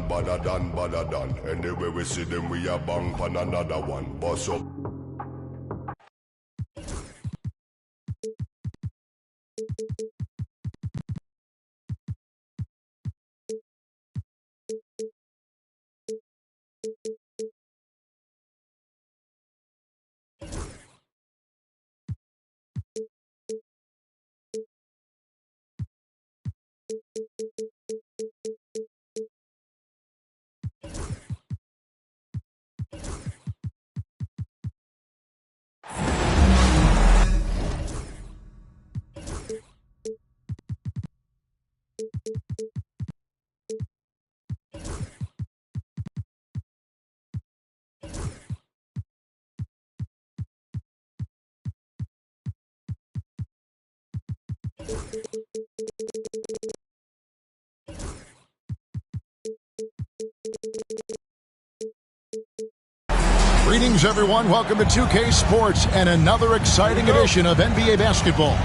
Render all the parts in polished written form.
badder than. Anyway we see them, we a bang pan another one. Boss up. Greetings, everyone. Welcome to 2K Sports and another exciting edition of NBA basketball.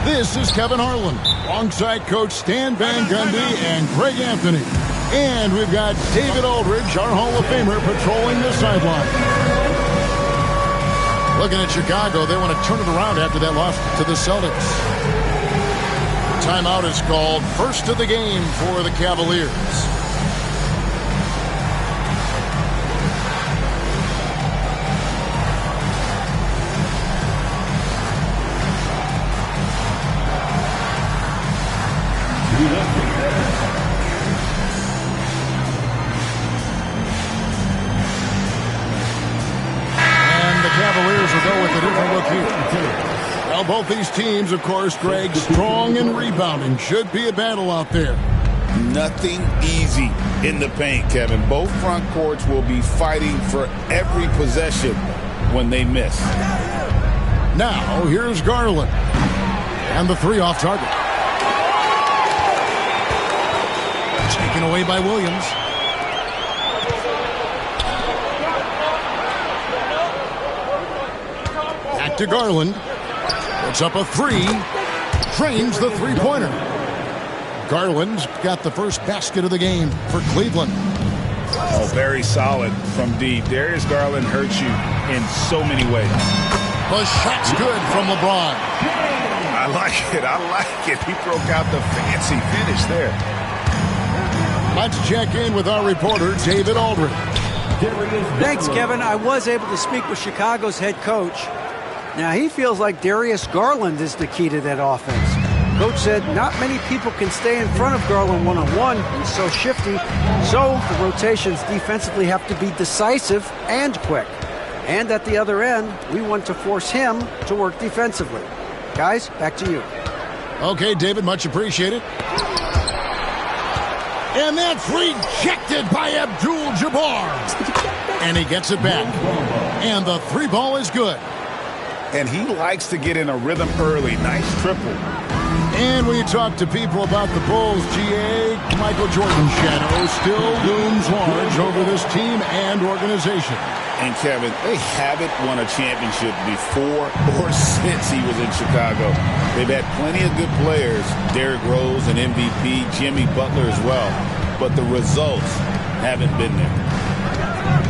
This is Kevin Harlan, alongside Coach Stan Van Gundy and Greg Anthony. And we've got David Aldridge, our Hall of Famer, patrolling the sideline. Looking at Chicago, they want to turn it around after that loss to the Celtics. Timeout is called, first of the game for the Cavaliers. Well, both these teams, of course, Greg, strong and rebounding. Should be a battle out there. Nothing easy in the paint, Kevin. Both front courts will be fighting for every possession when they miss. Now, here's Garland. And the three off target. Taken away by Williams. Back to Garland. Puts up a three. Drains the three-pointer. Garland's got the first basket of the game for Cleveland. Oh, very solid from deep. Darius Garland hurts you in so many ways. The shot's good from LeBron. I like it. I like it. He broke out the fancy finish there. Let's check in with our reporter, David Aldridge. Thanks, Kevin. I was able to speak with Chicago's head coach. Now, he feels like Darius Garland is the key to that offense. Coach said not many people can stay in front of Garland one-on-one. He's so shifty. So the rotations defensively have to be decisive and quick. And at the other end, we want to force him to work defensively. Guys, back to you. Okay, David, much appreciated. And that's rejected by Abdul-Jabbar. And he gets it back. And the three ball is good. And he likes to get in a rhythm early. Nice triple. And when you talk to people about the Bulls, GA, Michael Jordan's shadow still looms large over this team and organization. And Kevin, they haven't won a championship before or since he was in Chicago. They've had plenty of good players, Derrick Rose, an MVP, Jimmy Butler as well. But the results haven't been there.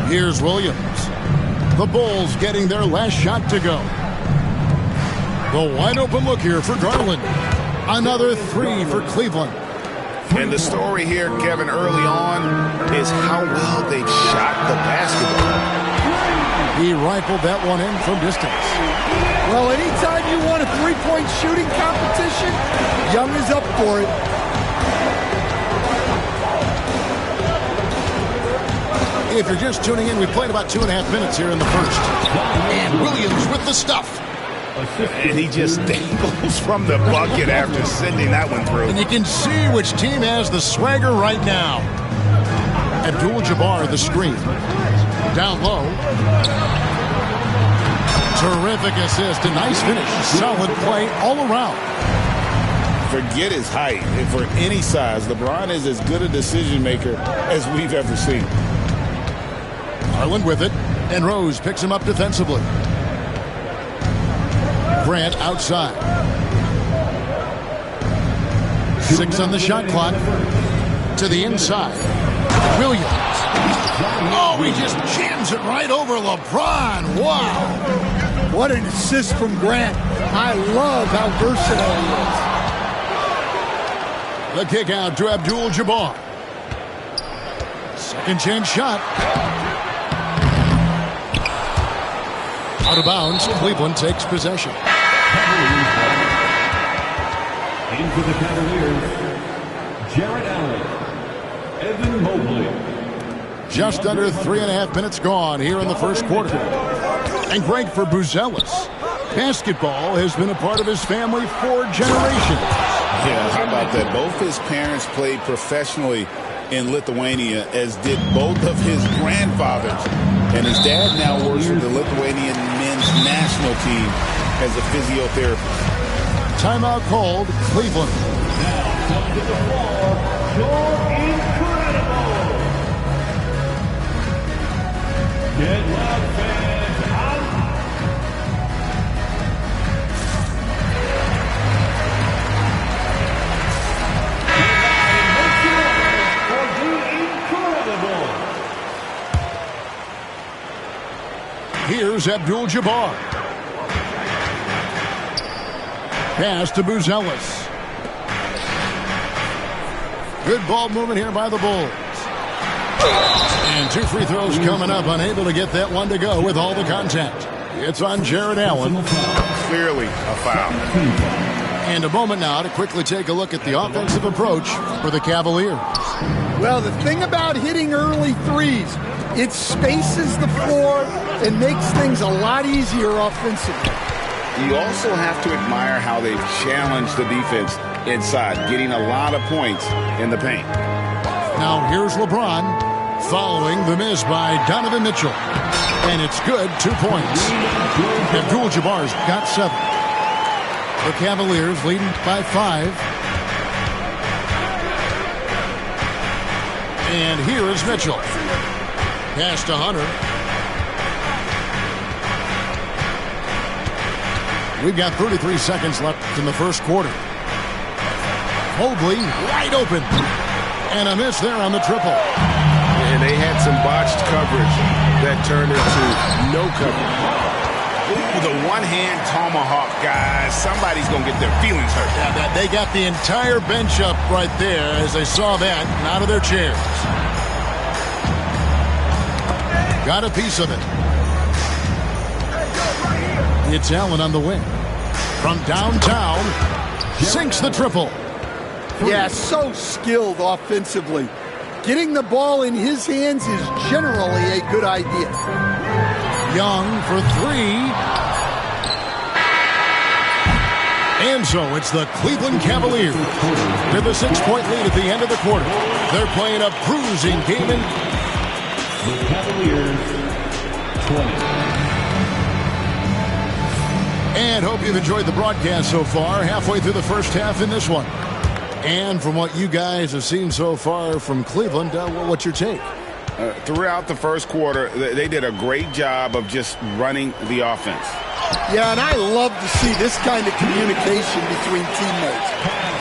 Here's Williams. The Bulls getting their last shot to go. The wide open look here for Garland. Another three for Cleveland. And the story here, Kevin, early on is how well they've shot the basketball. He rifled that one in from distance. Well, anytime you want a three-point shooting competition, Young is up for it. If you're just tuning in, we played about 2.5 minutes here in the first. And Williams with the stuff. And he just dangles from the bucket after sending that one through. And you can see which team has the swagger right now. Abdul-Jabbar, the screen. Down low. Terrific assist. A nice finish. Solid play all around. Forget his height. And for any size, LeBron is as good a decision maker as we've ever seen. Garland with it. And Rose picks him up defensively. Grant outside. 6 on the shot clock. To the inside. Williams. Oh, he just jams it right over LeBron. Wow. What an assist from Grant. I love how versatile he is. The kick out to Abdul-Jabbar. Second chance shot. Out of bounds. Cleveland takes possession. In for the Cavaliers, Jarrett Allen, Evan Mobley. Just under 3.5 minutes gone here in the first quarter. And great for Buzelis. Basketball has been a part of his family for generations. Yeah, how about that? Both his parents played professionally in Lithuania, as did both of his grandfathers. And his dad now works with the Lithuanian men's national team as a physiotherapist. Timeout called, Cleveland. Now comes to the floor, you're incredible. Get loud, fans, out. For the incredible. Here's Abdul-Jabbar. Pass to Buzelis. Good ball movement here by the Bulls. And 2 free throws coming up. Unable to get that one to go with all the contact. It's on Jarrett Allen. Clearly a foul. And a moment now to quickly take a look at the offensive approach for the Cavaliers. Well, the thing about hitting early threes, it spaces the floor and makes things a lot easier offensively. You also have to admire how they've challenged the defense inside, getting a lot of points in the paint. Now here's LeBron following the miss by Donovan Mitchell. And it's good, 2 points. Abdul-Jabbar's got 7. The Cavaliers leading by 5. And here is Mitchell. Pass to Hunter. We've got 33 seconds left in the first quarter. Mobley wide open. And a miss there on the triple. And they had some botched coverage that turned into no coverage. Ooh, the one-hand tomahawk, guys. Somebody's going to get their feelings hurt. Yeah, they got the entire bench up right there as they saw that and out of their chairs. Got a piece of it. It's Allen on the wing. From downtown, sinks the triple. Yeah, so skilled offensively. Getting the ball in his hands is generally a good idea. Young for 3. And so it's the Cleveland Cavaliers with a 6-point lead at the end of the quarter. They're playing a bruising game. The Cavaliers, 20. And hope you've enjoyed the broadcast so far. Halfway through the first half in this one. And from what you guys have seen so far from Cleveland, what's your take? Throughout the first quarter, they did a great job of just running the offense. Yeah, and I love to see this kind of communication between teammates.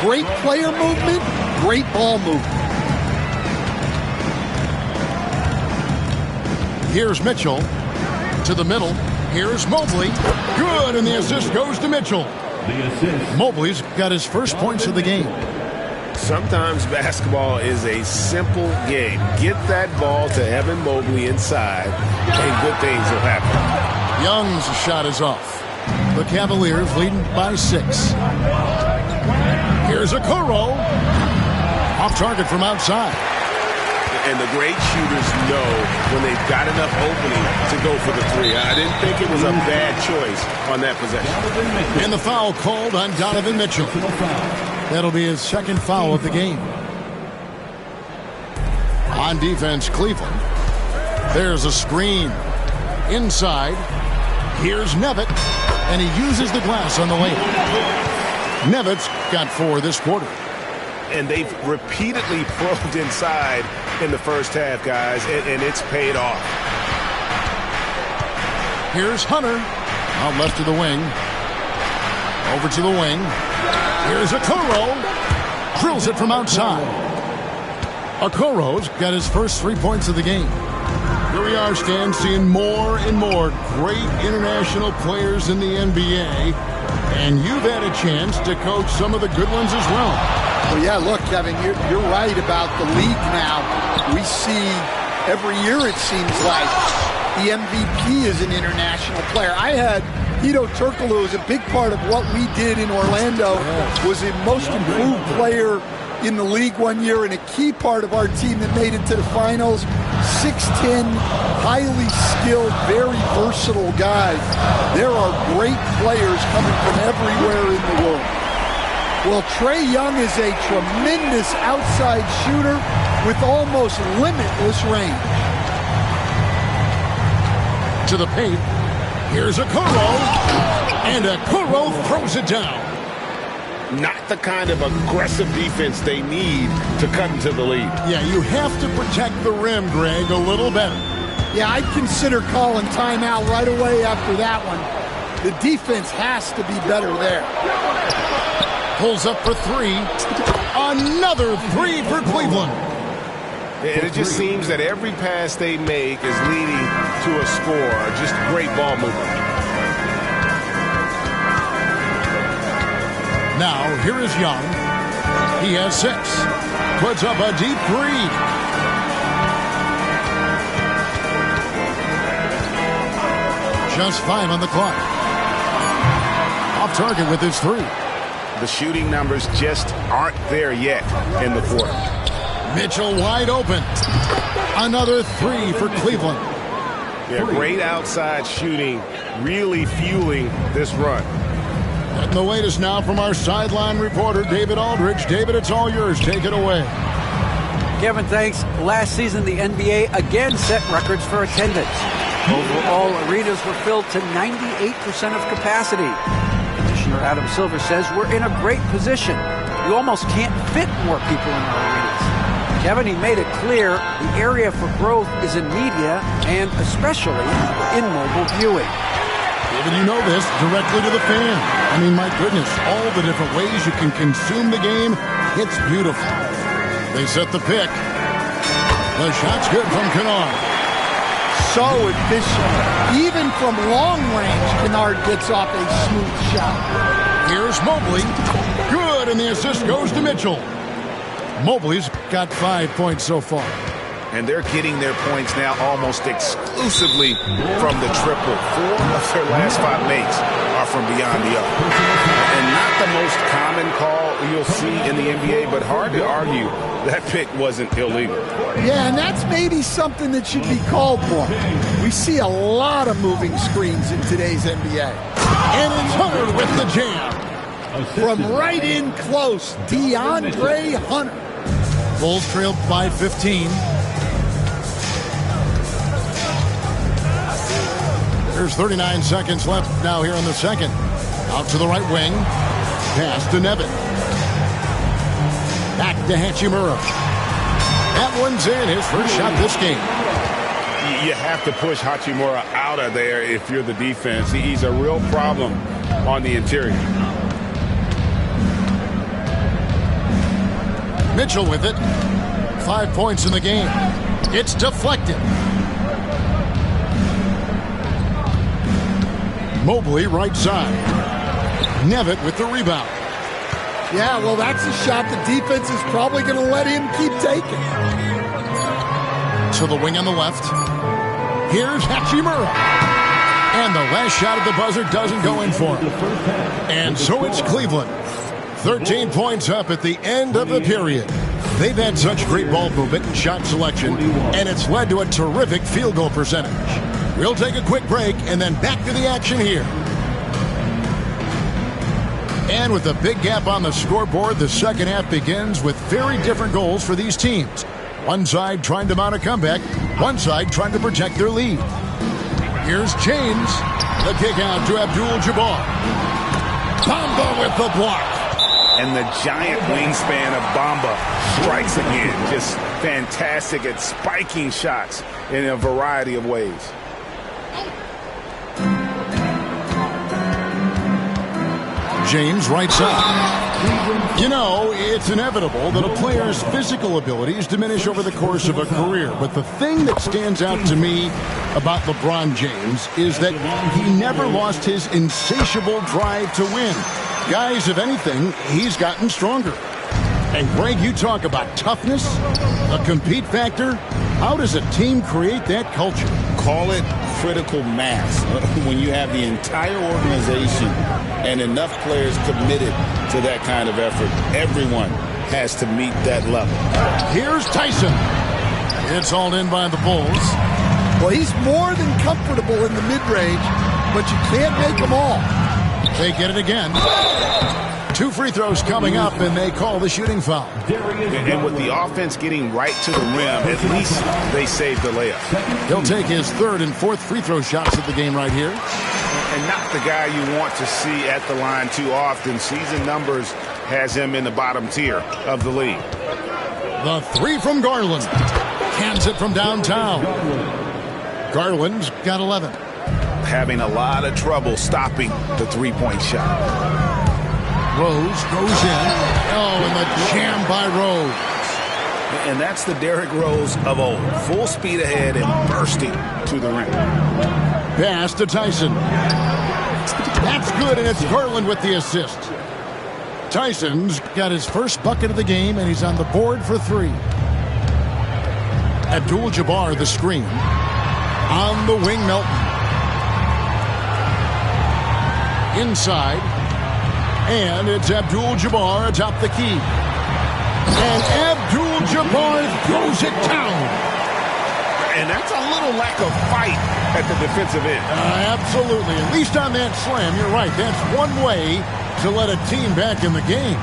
Great player movement, great ball movement. Here's Mitchell to the middle. Here's Mobley. Good, and the assist goes to Mitchell. The assist. Mobley's got his first points of the game. Sometimes basketball is a simple game. Get that ball to Evan Mobley inside, and good things will happen. Young's shot is off. The Cavaliers leading by 6. Here's Okoro. Off target from outside. And the great shooters know when they've got enough opening to go for the 3. I didn't think it was a bad choice on that possession. And the foul called on Donovan Mitchell. That'll be his second foul of the game. On defense, Cleveland. There's a screen. Inside. Here's Nevitt. And he uses the glass on the lane. Nevitt's got 4 this quarter. And they've repeatedly probed inside in the first half, guys, and it's paid off. Here's Hunter. Out left to the wing. Over to the wing. Here's Okoro. Drills it from outside. Okoro's got his first 3 points of the game. Here we are, Stan, seeing more and more great international players in the NBA. And you've had a chance to coach some of the good ones as well. Well, yeah, look, Kevin, you're right about the league now. We see every year, it seems like, the MVP is an international player. I had Hedo Turkoglu as a big part of what we did in Orlando, was the most improved player in the league one year and a key part of our team that made it to the finals. 6'10", highly skilled, very versatile guy. There are great players coming from everywhere in the world. Well, Trae Young is a tremendous outside shooter with almost limitless range. To the paint. Here's Okoro. And Okoro throws it down. Not the kind of aggressive defense they need to cut into the lead. Yeah, you have to protect the rim, Greg, a little better. Yeah, I'd consider calling timeout right away after that one. The defense has to be better there. Pulls up for three. Another three for Cleveland. And it just seems that every pass they make is leading to a score. Just great ball movement. Now, here is Young. He has 6. Puts up a deep three. Just 5 on the clock. Off target with his 3. The shooting numbers just aren't there yet in the quarter. Mitchell wide open. Another 3 for Cleveland. Yeah, great outside shooting, really fueling this run. And the latest now from our sideline reporter, David Aldridge. David, it's all yours. Take it away. Kevin, thanks. Last season, the NBA again set records for attendance. Overall, arenas were filled to 98% of capacity. Commissioner Adam Silver says we're in a great position. You almost can't fit more people in our arenas. Kevin, he made it clear the area for growth is in media and especially in mobile viewing. David, you know this, directly to the fan. I mean, my goodness, all the different ways you can consume the game, it's beautiful. They set the pick. The shot's good from Kennard. So efficient. Even from long range, Kennard gets off a smooth shot. Here's Mobley. Good, and the assist goes to Mitchell. Mobley's got 5 points so far. And they're getting their points now almost exclusively from the triple. 4 of their last 5 makes are from beyond the arc. And not the most common call you'll see in the NBA, but hard to argue that pick wasn't illegal. Yeah, and that's maybe something that should be called more. We see a lot of moving screens in today's NBA. And it's Hunter with the jam. From right in close, DeAndre Hunter. Bulls trailed by 15. There's 39 seconds left now here in the second. Out to the right wing. Pass to Nevin. Back to Hachimura. That one's in. His first shot this game. You have to push Hachimura out of there if you're the defense. He's a real problem on the interior. Mitchell with it. 5 points in the game. It's deflected. Mobley right side. Nevitt with the rebound. Yeah, well, that's a shot the defense is probably going to let him keep taking. To the wing on the left. Here's Hachimura. And the last shot at the buzzer doesn't go in for him. And so it's Cleveland. 13 points up at the end of the period. They've had such great ball movement and shot selection, and it's led to a terrific field goal percentage. We'll take a quick break and then back to the action here. And with a big gap on the scoreboard, the second half begins with very different goals for these teams. One side trying to mount a comeback, one side trying to protect their lead. Here's James. The kick out to Abdul-Jabbar. Bamba with the block. And the giant wingspan of Bamba strikes again. Just fantastic at spiking shots in a variety of ways. James right side. You know, it's inevitable that a player's physical abilities diminish over the course of a career. But the thing that stands out to me about LeBron James is that he never lost his insatiable drive to win. Guys, if anything, he's gotten stronger. And Greg, you talk about toughness, a compete factor. How does a team create that culture? Call it critical mass. When you have the entire organization and enough players committed to that kind of effort, everyone has to meet that level. Here's Tyson. It's hauled in by the Bulls. Well, he's more than comfortable in the mid-range, but you can't make them all. They get it again. 2 free throws coming up, and they call the shooting foul. And with the offense getting right to the rim, at least they saved the layup. He'll take his 3rd and 4th free throw shots of the game right here. And not the guy you want to see at the line too often. Season numbers has him in the bottom tier of the league. The 3 from Garland. Cans it from downtown. Garland's got 11. Having a lot of trouble stopping the three-point shot. Rose goes in. Oh, and the jam by Rose. And that's the Derrick Rose of old. Full speed ahead and bursting to the rim. Pass to Tyson. That's good, and it's Garland with the assist. Tyson's got his first bucket of the game, and he's on the board for 3. Abdul-Jabbar the screen. On the wing, Melton. Inside. And it's Abdul-Jabbar atop the key. And Abdul-Jabbar throws it down. And that's a little lack of fight at the defensive end. Absolutely. At least on that slam, you're right. That's one way to let a team back in the game.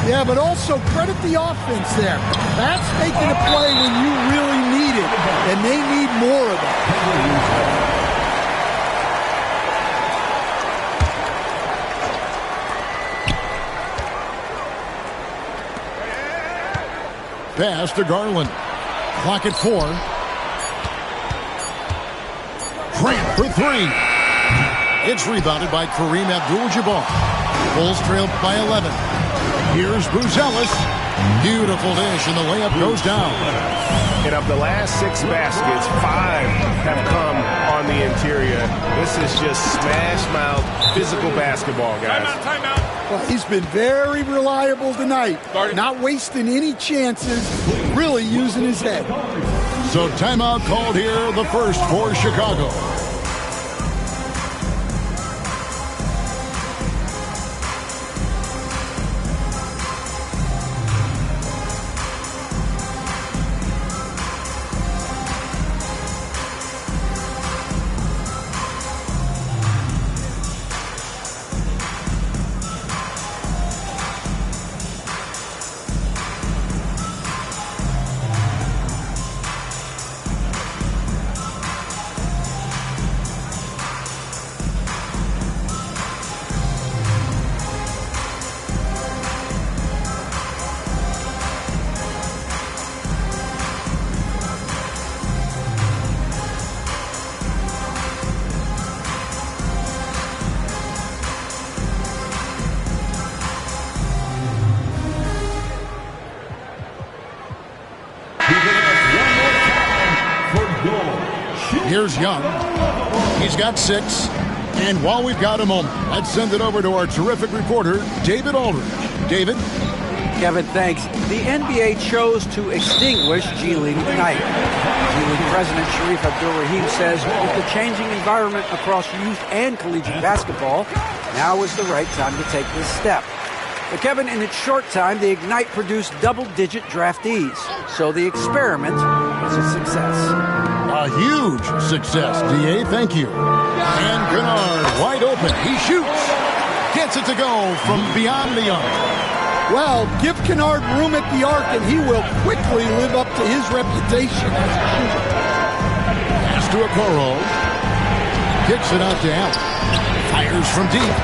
Yeah, but also credit the offense there. That's making a play when you really need it, and they need more of it. Pass to Garland. Clock at 4. Grant for 3. It's rebounded by Kareem Abdul-Jabbar. Bulls trail by 11. Here's Buzelis. Beautiful dish, and the layup goes down. And of the last 6 baskets, 5 have come on the interior. This is just smash-mouth physical basketball, guys. Timeout. Well, he's been very reliable tonight. Not wasting any chances, really using his head. So timeout called here, the first for Chicago. Here's Young. He's got 6. And while we've got a moment, let's send it over to our terrific reporter, David Aldridge. David? Kevin, thanks. The NBA chose to extinguish G League tonight. G League President Sharif Abdul-Rahim says with the changing environment across youth and collegiate basketball, now is the right time to take this step. But Kevin, in its short time, the Ignite produced double-digit draftees. So the experiment was a success. A huge success, D.A. Thank you. And Kennard wide open. He shoots. Gets it to go from beyond the arc. Well, give Kennard room at the arc, and he will quickly live up to his reputation as a shooter. Pass to Okoro. Kicks it out to Allen. Fires from deep.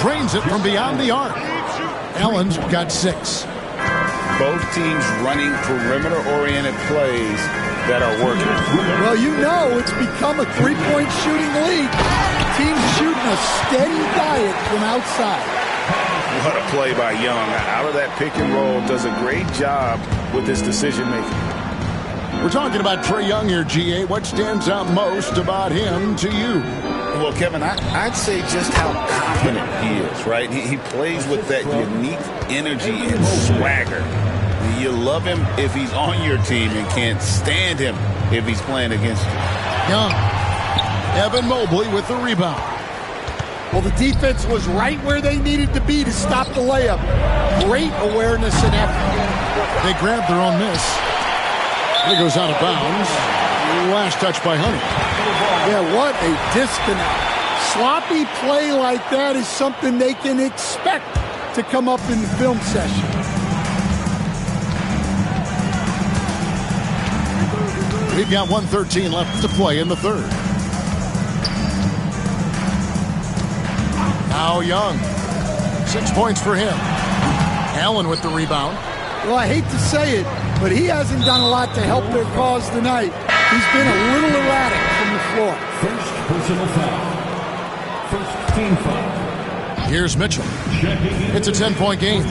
Drains it from beyond the arc. Allen's got 6. Both teams running perimeter-oriented plays that are working. Well, you know it's become a three-point shooting league. Teams shooting a steady diet from outside. What a play by Young. Out of that pick and roll, does a great job with his decision making. We're talking about Trae Young here, GA. What stands out most about him to you? Well, Kevin, I'd say just how confident he is, right? He plays with that unique energy and swagger. You love him if he's on your team and can't stand him if he's playing against you. Young. Evan Mobley with the rebound. Well, the defense was right where they needed to be to stop the layup. Great awareness and effort. They grabbed their own miss. It goes out of bounds. Last touch by Honey. Yeah, what a disconnect. Sloppy play like that is something they can expect to come up in the film session. We've got 1:13 left to play in the third. Now Young. 6 points for him. Allen with the rebound. Well, I hate to say it, but he hasn't done a lot to help their cause tonight. He's been a little erratic from the floor. First personal foul. First team foul. Here's Mitchell. It's a 10-point game.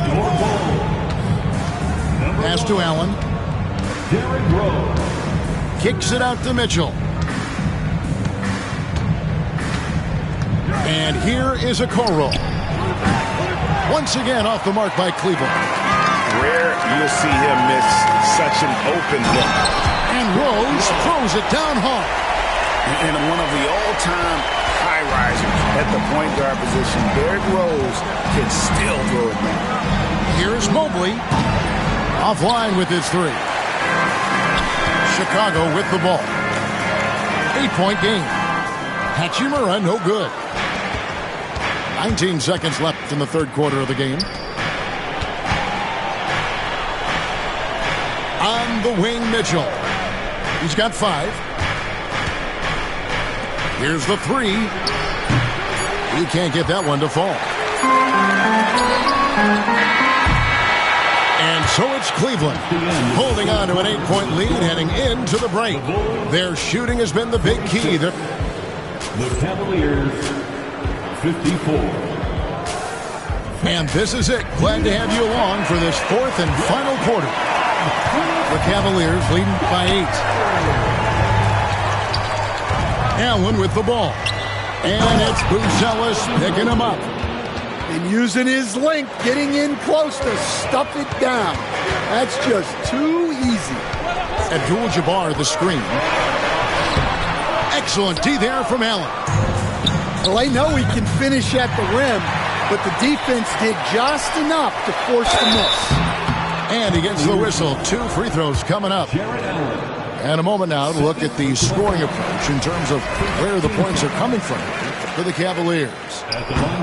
Pass to Allen. Derrick Rose. Kicks it out to Mitchell. And here is Okoro. Once again off the mark by Cleveland. Rare you'll see him miss such an open look. And Rose throws it down hard. And one of the all-time high risers at the point guard position, Derrick Rose can still throw it down. Here's Mobley. Offline with his three. Chicago with the ball. 8-point game. Hachimura no good. 19 seconds left in the third quarter of the game. On the wing, Mitchell. He's got 5. Here's the three. He can't get that one to fall. And so it's Cleveland holding on to an 8-point lead heading into the break. Their shooting has been the big key. The Cavaliers, 54. And this is it. Glad to have you along for this fourth and final quarter. The Cavaliers leading by 8. Allen with the ball. And it's Buzelis picking him up. And using his length, getting in close to stuff it down. That's just too easy. Abdul-Jabbar the screen. Excellent D there from Allen. Well, they know he can finish at the rim, but the defense did just enough to force the miss. And he gets the whistle. 2 free throws coming up. And a moment now to look at the scoring approach in terms of where the points are coming from for the Cavaliers.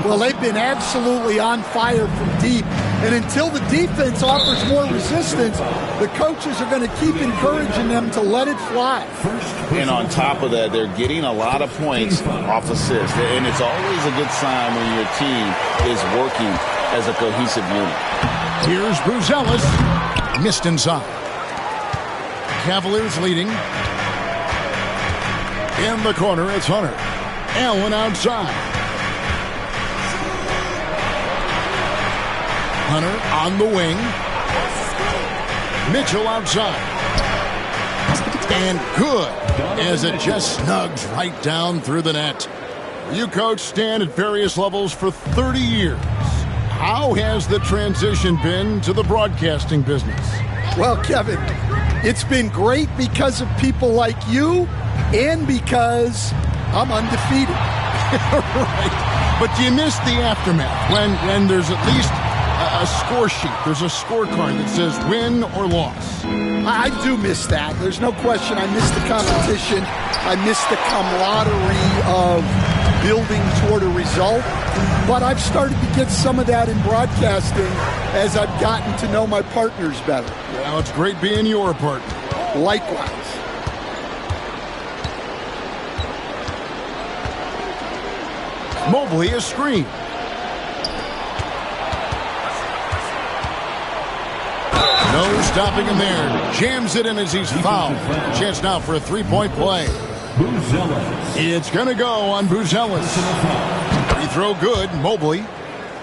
Well, they've been absolutely on fire from deep. And until the defense offers more resistance, the coaches are going to keep encouraging them to let it fly. And on top of that, they're getting a lot of points off assists. And it's always a good sign when your team is working as a cohesive unit. Here's Buzelis. Missed inside. Cavaliers leading. In the corner, it's Hunter. Allen outside. Hunter on the wing. Mitchell outside. And good, as it just snugs right down through the net. You coach Stan at various levels for 30 years. How has the transition been to the broadcasting business? Well, Kevin, it's been great because of people like you and because I'm undefeated. Right. But do you miss the aftermath when there's at least a score sheet? There's a scorecard that says win or loss. I do miss that. There's no question. I miss the competition. I miss the camaraderie of building toward a result. But I've started to get some of that in broadcasting as I've gotten to know my partners better. Well, it's great being your partner. Likewise. Mobley a screen. No stopping him there. Jams it in as he's fouled. Chance now for a 3-point play. Buzelis. It's going to go on Buzelis. Free throw good. Mobley.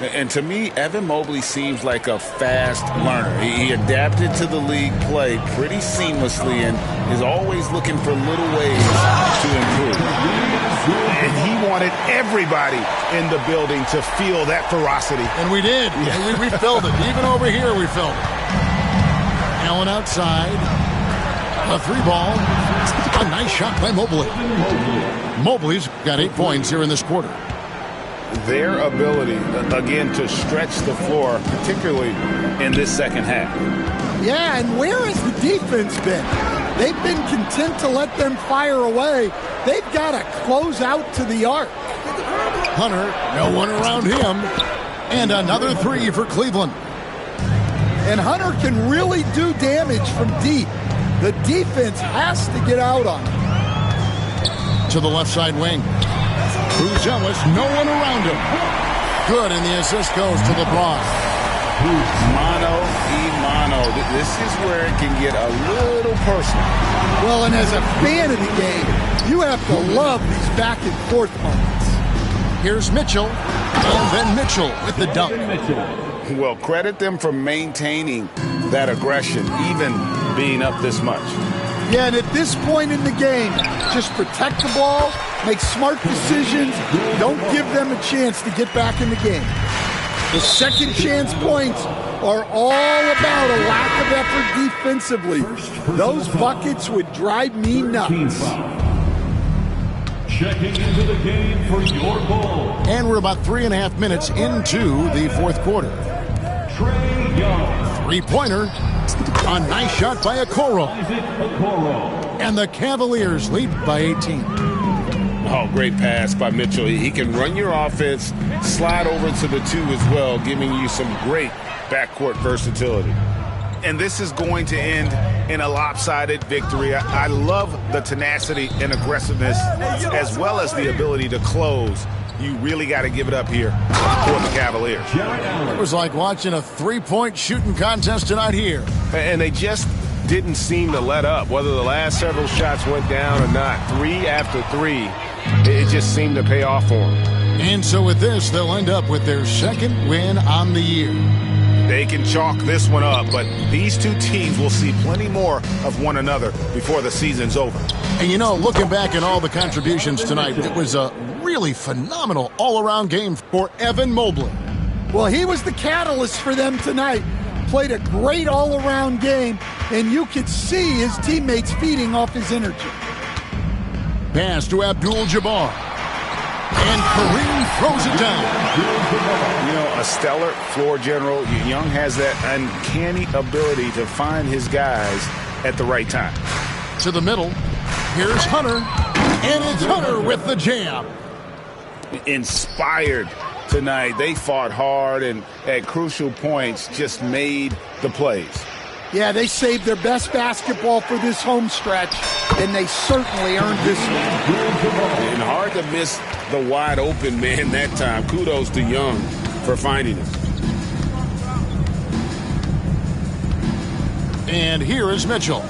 And to me, Evan Mobley seems like a fast learner. He adapted to the league play pretty seamlessly and is always looking for little ways to improve. And he wanted everybody in the building to feel that ferocity. And we did. Yeah. We felt it. Even over here, we felt it. Allen outside. A 3-ball. A nice shot by Mobley. Mobley's got 8 points here in this quarter. Their ability, again, to stretch the floor, particularly in this second half. Yeah, and where has the defense been? They've been content to let them fire away. They've got to close out to the arc. Hunter, no one around him. And another 3 for Cleveland. And Hunter can really do damage from deep. The defense has to get out on him. To the left side wing. Cruz Ellis, no one around him. Good, and the assist goes to LeBron. Mano y mano. This is where it can get a little personal. Well, and as a fan of the game, you have to love these back and forth moments. Here's Mitchell, and then Mitchell with the dunk. Well, credit them for maintaining that aggression, even being up this much. Yeah, and at this point in the game, just protect the ball, make smart decisions, don't give them a chance to get back in the game. The second chance points are all about a lack of effort defensively. Those buckets would drive me nuts. Checking into the game for your ball. And we're about 3.5 minutes into the fourth quarter. Trae Young. 3-pointer. A nice shot by Okoro. And the Cavaliers lead by 18. Oh, great pass by Mitchell. He can run your offense, slide over to the 2 as well, giving you some great backcourt versatility. And this is going to end in a lopsided victory. I love the tenacity and aggressiveness as well as the ability to close. You really got to give it up here for the Cavaliers. It was like watching a 3-point shooting contest tonight here. And they just didn't seem to let up. Whether the last several shots went down or not, 3 after 3, it just seemed to pay off for them. And so with this, they'll end up with their second win on the year. They can chalk this one up, but these two teams will see plenty more of one another before the season's over. And you know, looking back at all the contributions tonight, it was a really phenomenal all-around game for Evan Mobley. Well, he was the catalyst for them tonight. Played a great all-around game, and you could see his teammates feeding off his energy. Pass to Abdul-Jabbar. And Kareem throws it down. You know, a stellar floor general. Young has that uncanny ability to find his guys at the right time. To the middle. Here's Hunter. And it's Hunter with the jam. Inspired tonight. They fought hard and at crucial points just made the plays. Yeah, they saved their best basketball for this home stretch, and they certainly earned this one. And hard to miss the wide open man that time. Kudos to Young for finding it. And here is Mitchell.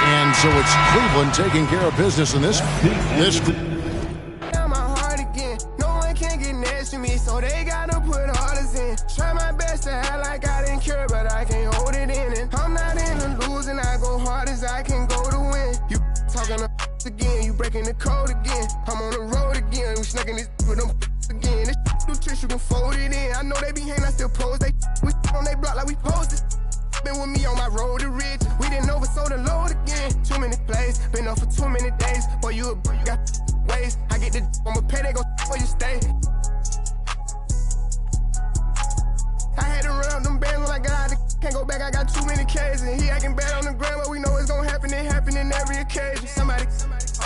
And so it's Cleveland taking care of business in this. So they gotta put orders in. Try my best to act like I didn't care, but I can't hold it in. And I'm not into losing, I go hard as I can go to win. You talking to again, you breaking the code again. I'm on the road again, we snucking this with them again. This new tricks, you can fold it in. I know they be hating, I still pose. They we on they block like we posted. Been with me on my road to rich. We didn't oversold the load again. Too many plays, been up for too many days. Boy, you got ways. I get the I'ma pay, they gon' where you stay. I had to run up them bands when I got out. Can't go back, I got too many K's. And he acting bad on the ground, but we know it's gonna happen. It happen in every occasion. Somebody,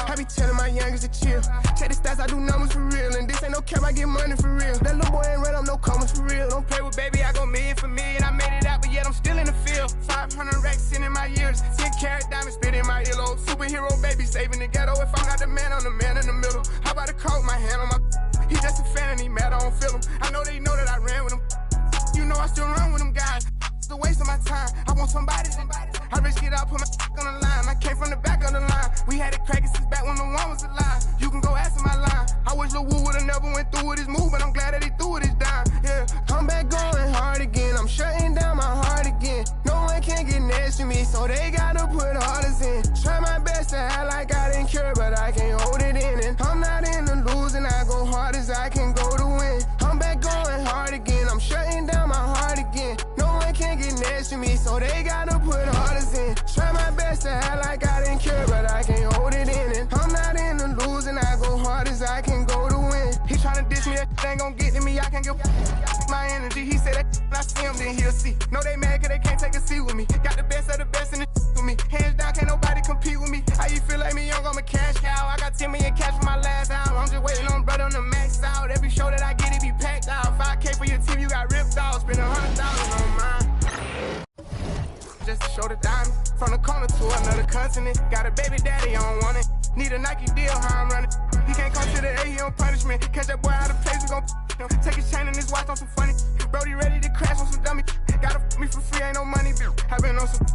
I be telling my youngest to chill. Check the stats, I do numbers for real. And this ain't no cap, I get money for real. That little boy ain't run up no commas for real. Don't play with baby, I go million for million. I made it out, but yet I'm still in the field. 500 racks in my years. 10 carat diamonds spit in my earlobe. Superhero baby saving the ghetto. If I'm not the man, I'm the man in the middle. How about a coat, my hand on my. He just a fan and he mad, I don't feel him. I know they know that I ran with him. You know I still run with them guys. It's a waste of my time. I want somebody. I risk it all, put my on the line. I came from the back of the line. We had it cracking since back when the one was alive. You can go ask my line. I wish Lil Wu would've never went through with his move, but I'm glad that he threw it his dime. Yeah, I'm back going hard again. I'm shutting down my heart again. No one can get next to me, so they gotta put orders in. Try my best to act like I didn't care, but I can't hold it in. And I'm not in the losing, I go hard as I can go to win. I'm back going hard again. I'm shutting down my heart again. No one can get next to me, so they gotta put orders in. Try my best to act like I didn't care, but I can't hold it in. And I'm not in the losing, I go hard as I can go to win. He tryna diss me, that ain't gon' get to me. I can't give my energy. He said that I see him, then he'll see. No, they mad cause they can't take a seat with me. Got the best of the best in the with me. Hands down, can't nobody compete with me. How you feel like me young, I'm a cash cow. I got 10 million cash for my last album. I'm just waiting on brother on the max out. Every show that I get, it be packed out. 5K for your team, you got ripped off. Spend 100,000 on mine. Just to show the diamond. From the corner to another continent. Got a baby daddy, I don't want it. Need a Nike deal, how I'm running. He can't come to the A, he on punishment. Catch that boy out of place, we gon' take his chain and his watch on some funny. Brody ready to crash on some dummy. Gotta me for free, ain't no money. I been on some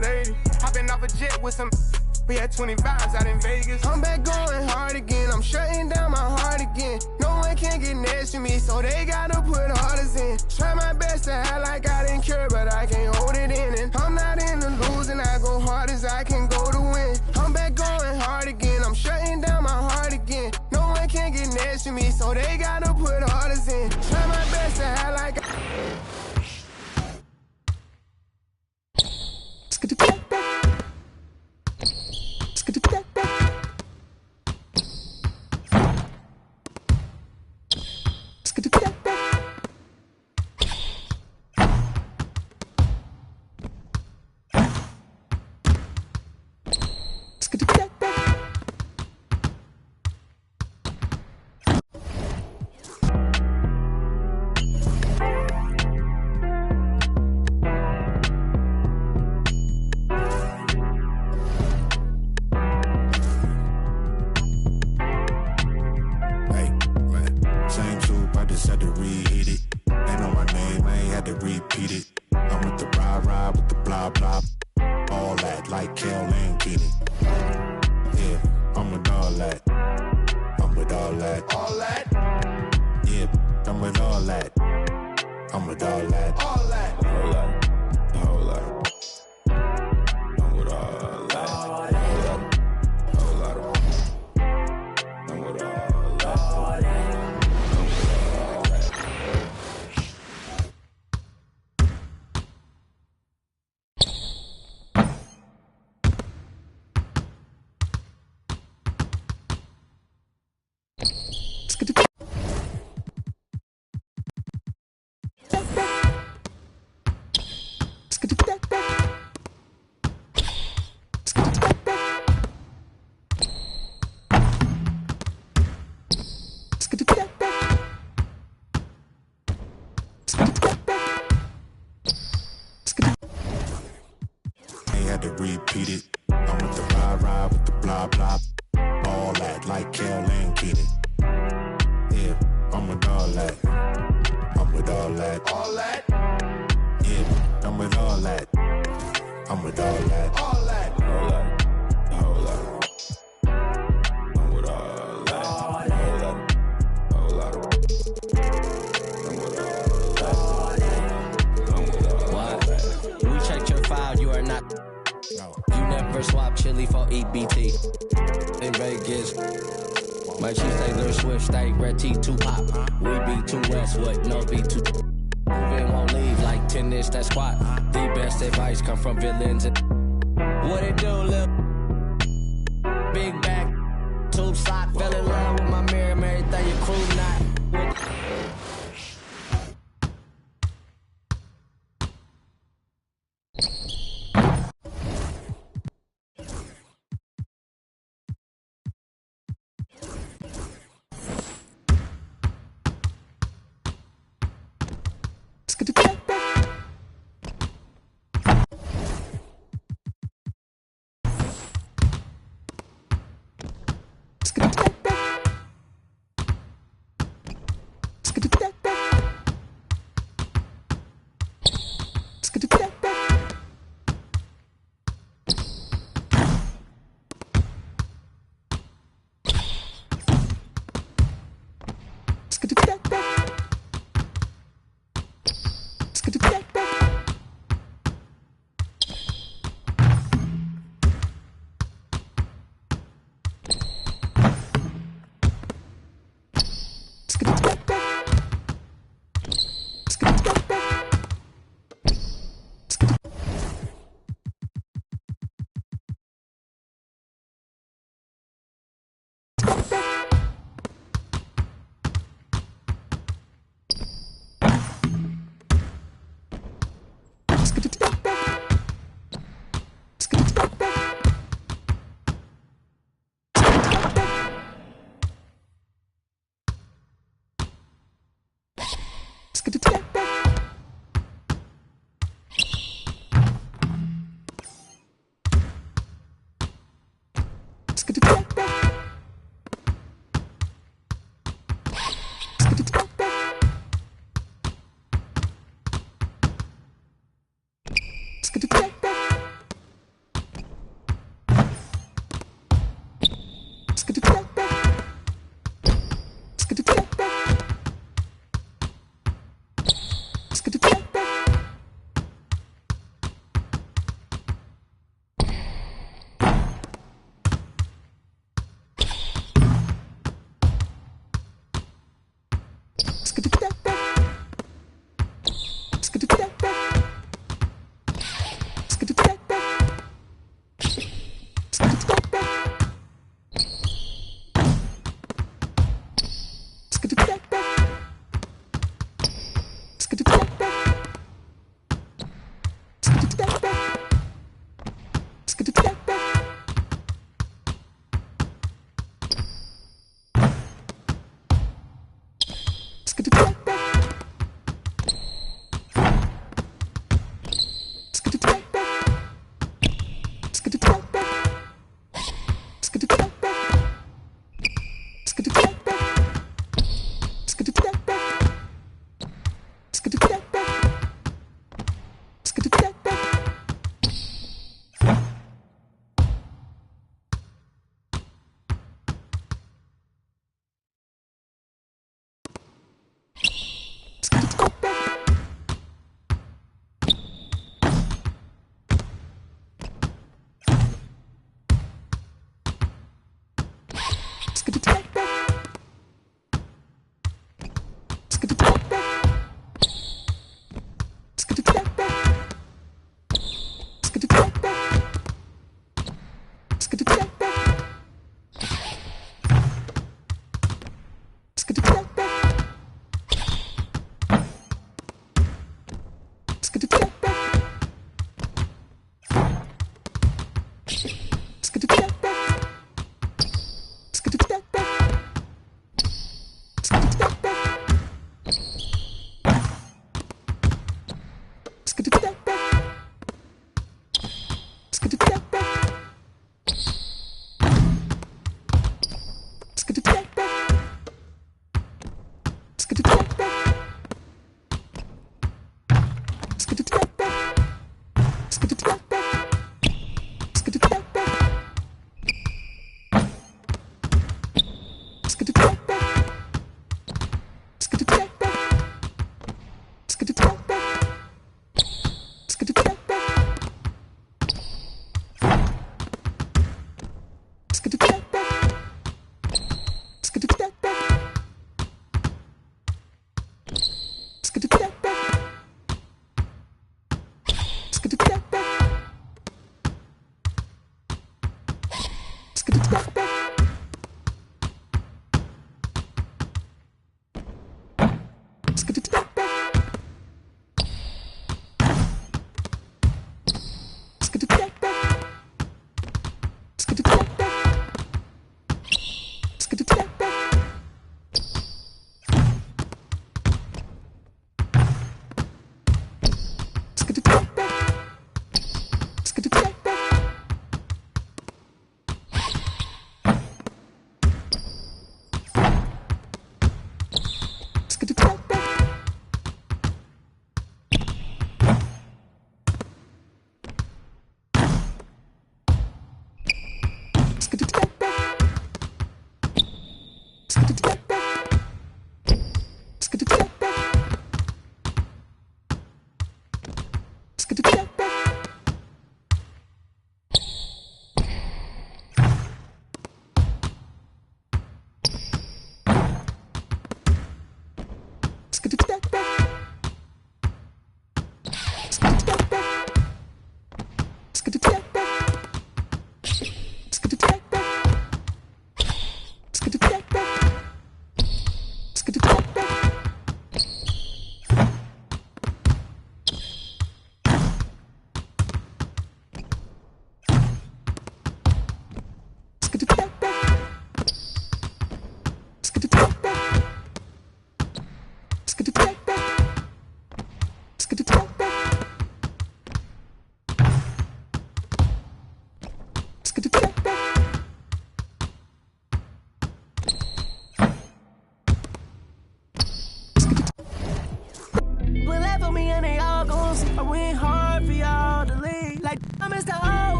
lady. I been off a jet with some. We had 20 vibes out in Vegas. I'm back going hard again. I'm shutting down my heart again. No one can get next to me, so they gotta put orders in. Try my best to act like I didn't care, but I can't hold it in. And I'm not in the losing, I go hard as I can go to win. I'm back going hard again. I'm shutting down my heart again. No one can get next to me, so they gotta put orders in. Try my best to act like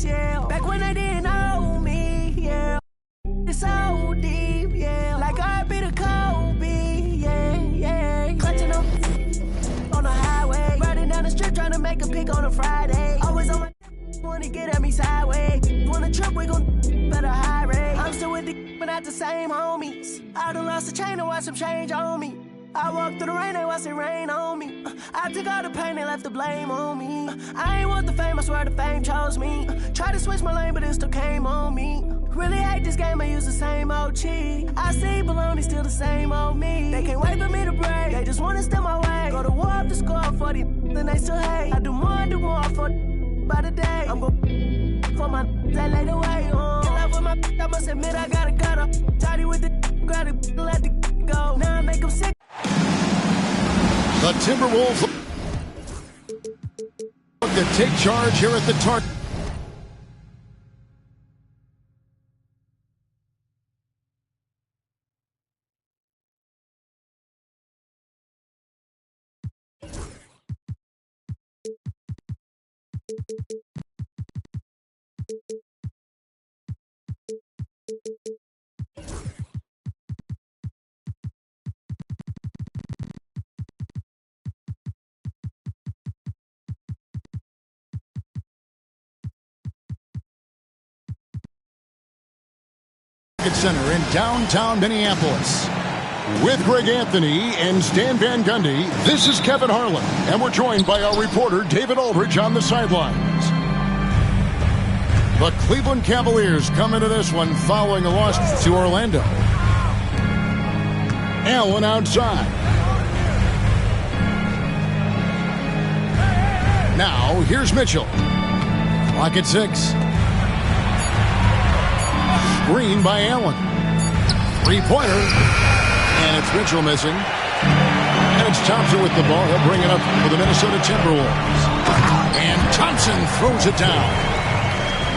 homies, yeah. Back when they didn't know me, yeah. It's so deep, yeah. Like I be the Kobe, yeah. Clutching on the highway. Riding down the strip trying to make a pick on a Friday. Always on my wanna get at me sideways. Wanna trip, we gon' better high rate. I'm still with the but not the same homies. I done lost the chain and watch some change on me. I walked through the rain, they watched it rain on me. I took all the pain, they left the blame on me. I ain't want the fame, I swear the fame chose me. Tried to switch my lane, but it still came on me. Really hate this game, I use the same old cheat. I see baloney, still the same old me. They can't wait for me to break, they just wanna steal my way. Go to war up the score for the then they still hate. I do more for by the day. I'm gon' for my that laid away. In love with my I must admit I gotta cut her. Tidy with the grab it, let the go. Now I make them sick. The Timberwolves look to take charge here at the Target. Center in downtown Minneapolis. With Greg Anthony and Stan Van Gundy, this is Kevin Harlan, and we're joined by our reporter David Aldridge on the sidelines. The Cleveland Cavaliers come into this one following a loss to Orlando. Allen outside. Now, here's Mitchell. Clock at 6. Screen by Allen. Three-pointer. And it's Mitchell missing. And it's Thompson with the ball. He'll bring it up for the Minnesota Timberwolves. And Thompson throws it down.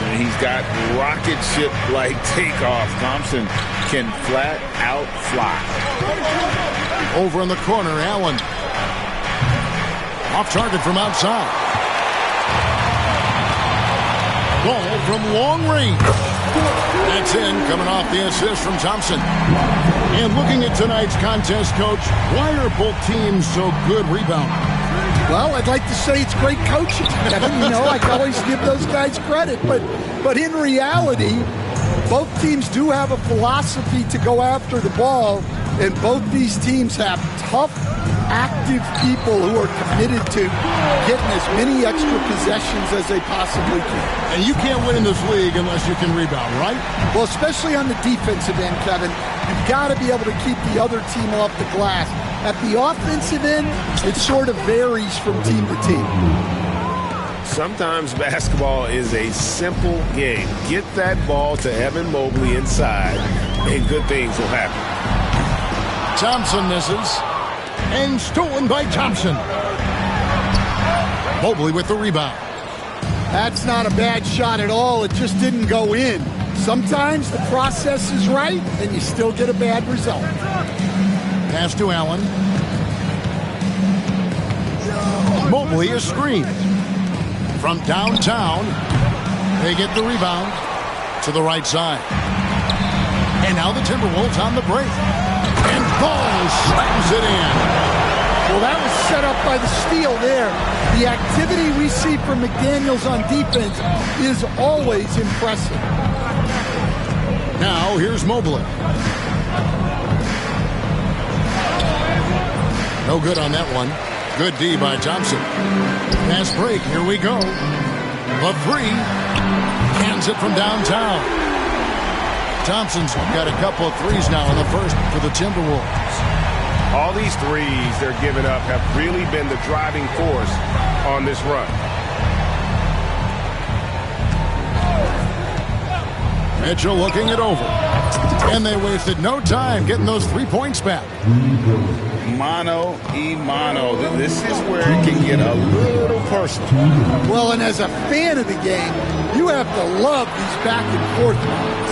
And he's got rocket ship-like takeoff. Thompson can flat out fly. Over in the corner, Allen. Off target from outside. Ball from long range. That's in, coming off the assist from Thompson. And looking at tonight's contest, Coach, why are both teams so good rebounding? Well, I'd like to say it's great coaching, Kevin. You know, I can always give those guys credit. But in reality, both teams do have a philosophy to go after the ball, and both these teams have tough, active people who are committed to getting as many extra possessions as they possibly can. And you can't win in this league unless you can rebound, right? Well, especially on the defensive end, Kevin. You've got to be able to keep the other team off the glass. At the offensive end, it sort of varies from team to team. Sometimes basketball is a simple game. Get that ball to Evan Mobley inside, and good things will happen. Thompson misses. And stolen by Thompson. Mobley with the rebound. That's not a bad shot at all. It just didn't go in. Sometimes the process is right, and you still get a bad result. Pass to Allen. Mobley is screened. From downtown, they get the rebound to the right side. And now the Timberwolves on the break. And Ball slams it in. Well, that was set up by the steal there. The activity we see from McDaniels on defense is always impressive. Now, here's Mobley. No good on that one. Good D by Thompson. Fast break, here we go. A three. Hands it from downtown. Thompson's got a couple of threes now in the first for the Timberwolves. All these threes they're giving up have really been the driving force on this run. Mitchell looking it over. And they wasted no time getting those 3 points back. Mano y mano. This is where it can get a little personal. Well, and as a fan of the game, you have to love these back and forth runs.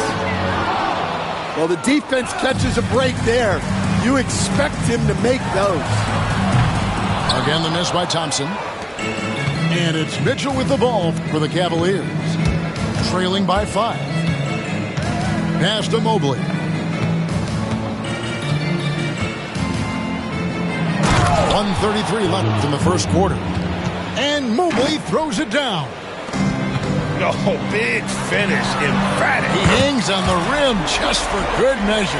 Well, the defense catches a break there. You expect him to make those. Again, the miss by Thompson. And it's Mitchell with the ball for the Cavaliers. trailing by 5. Pass to Mobley. .133 left in the first quarter. And Mobley throws it down. Oh, big finish, emphatic. He hangs on the rim just for good measure.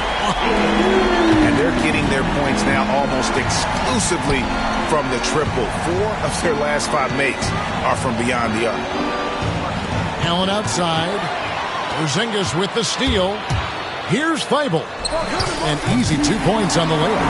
And they're getting their points now almost exclusively from the triple. 4 of their last 5 makes are from beyond the arc. Allen outside. Porzingis with the steal. Here's Thibault. An easy 2 points on the layup.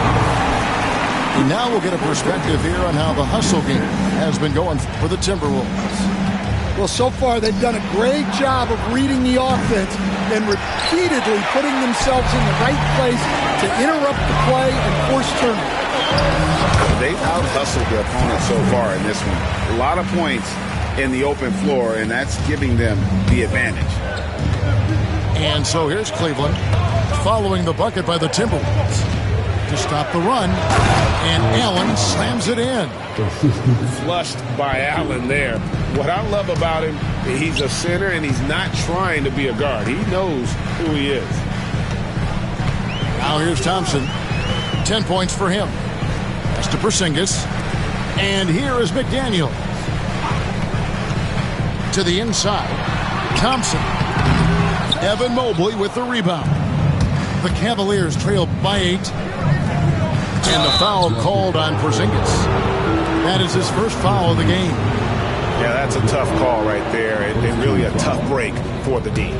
And now we'll get a perspective here on how the hustle game has been going for the Timberwolves. Well, so far they've done a great job of reading the offense and repeatedly putting themselves in the right place to interrupt the play and force turnovers. They've out-hustled their opponent so far in this one. A lot of points in the open floor, and that's giving them the advantage. And so here's Cleveland following the bucket by the Timberwolves to stop the run, and Allen slams it in. Flushed by Allen there. What I love about him, he's a center and he's not trying to be a guard. He knows who he is. Now here's Thompson. 10 points for him. That's to Porzingis. And here is McDaniel. To the inside. Thompson. Evan Mobley with the rebound. The Cavaliers trail by 8. And the foul called on Porzingis. That is his first foul of the game. Yeah, that's a tough call right there, and really a tough break for the D.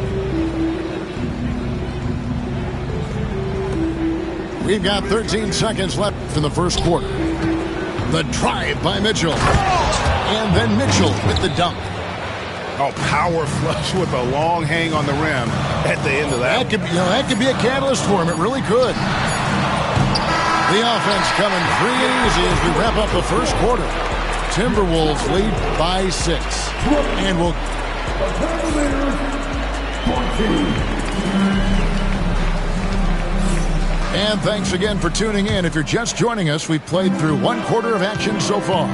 We've got 13 seconds left in the first quarter. The drive by Mitchell. And then Mitchell with the dunk. Oh, power flush with a long hang on the rim at the end of that. That could be a catalyst for him. It really could. The offense coming free and easy as we wrap up the first quarter. Timberwolves lead by 6. And we'll... And thanks again for tuning in. If you're just joining us, we've played through 1 quarter of action so far.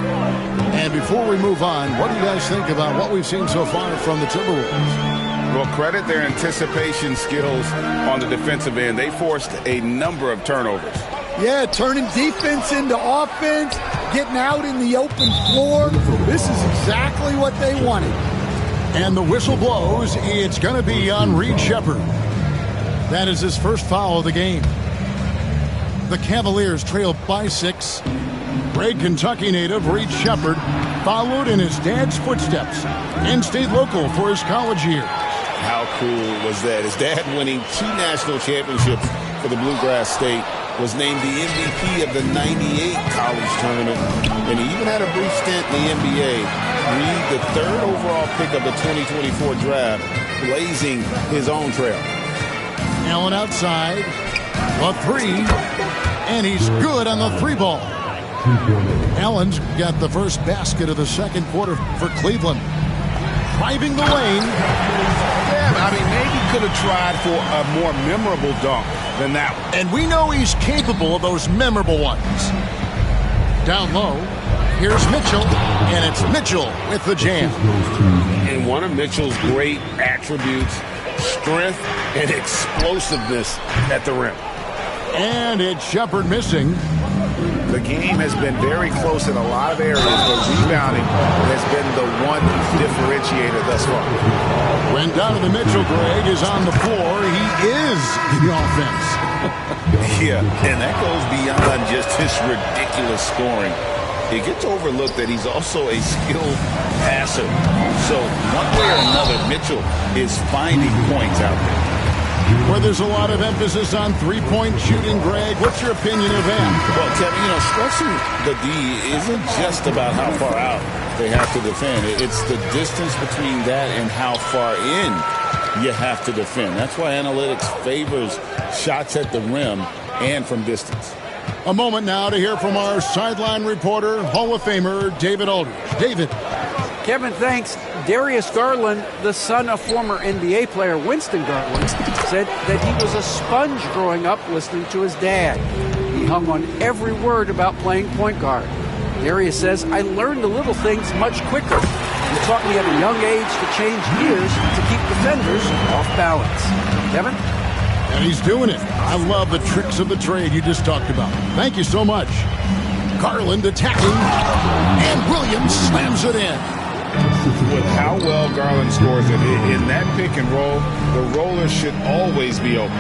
And before we move on, what do you guys think about what we've seen so far from the Timberwolves? Well, credit their anticipation skills on the defensive end. They forced a number of turnovers. Yeah, turning defense into offense, getting out in the open floor. This is exactly what they wanted. And the whistle blows. It's going to be on Reed Sheppard. That is his first foul of the game. The Cavaliers trail by 6. Great Kentucky native Reed Sheppard followed in his dad's footsteps and stayed local for his college years. How cool was that? His dad winning 2 national championships for the Bluegrass State, was named the MVP of the '98 college tournament, and he even had a brief stint in the NBA. Reed, the 3rd overall pick of the 2024 draft, blazing his own trail. Allen outside, a 3, and he's good on the 3 ball. Allen's got the first basket of the second quarter for Cleveland. Driving the lane. Yeah, I mean, maybe could have tried for a more memorable dunk than that one. And we know he's capable of those memorable ones. Down low, here's Mitchell, and it's Mitchell with the jam. And one of Mitchell's great attributes, strength and explosiveness at the rim. And it's Sheppard missing. The game has been very close in a lot of areas, but rebounding has been the one differentiator thus far. When Donovan Mitchell, Greg, is on the floor, he is the offense. Yeah, and that goes beyond just his ridiculous scoring. It gets overlooked that he's also a skilled passer. So one way or another, Mitchell is finding points out there. Where there's a lot of emphasis on three-point shooting, Greg, what's your opinion of that? Well, Kevin, stretching the D isn't just about how far out they have to defend. It's the distance between that and how far in you have to defend. That's why analytics favors shots at the rim and from distance. A moment now to hear from our sideline reporter, Hall of Famer David Aldridge. David. Kevin, thanks. Darius Garland, the son of former NBA player Winston Garland, said that he was a sponge growing up listening to his dad. He hung on every word about playing point guard. Darius says, I learned the little things much quicker. You're talking at a young age to change gears to keep defenders off balance. Kevin? And he's doing it. I love the tricks of the trade you just talked about. Thank you so much. Garland attacking, and Williams slams it in. With how well Garland scores it, in that pick and roll, the roller should always be open.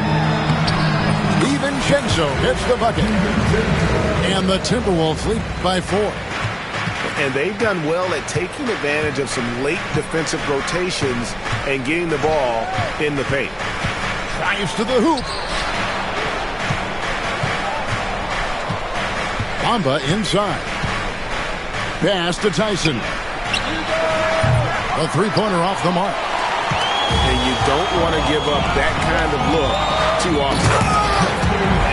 DiVincenzo hits the bucket. And the Timberwolves lead by 4. And they've done well at taking advantage of some late defensive rotations and getting the ball in the paint. Drives to the hoop. Bamba inside. Pass to Tyson. A three-pointer off the mark. And you don't want to give up that kind of look too often.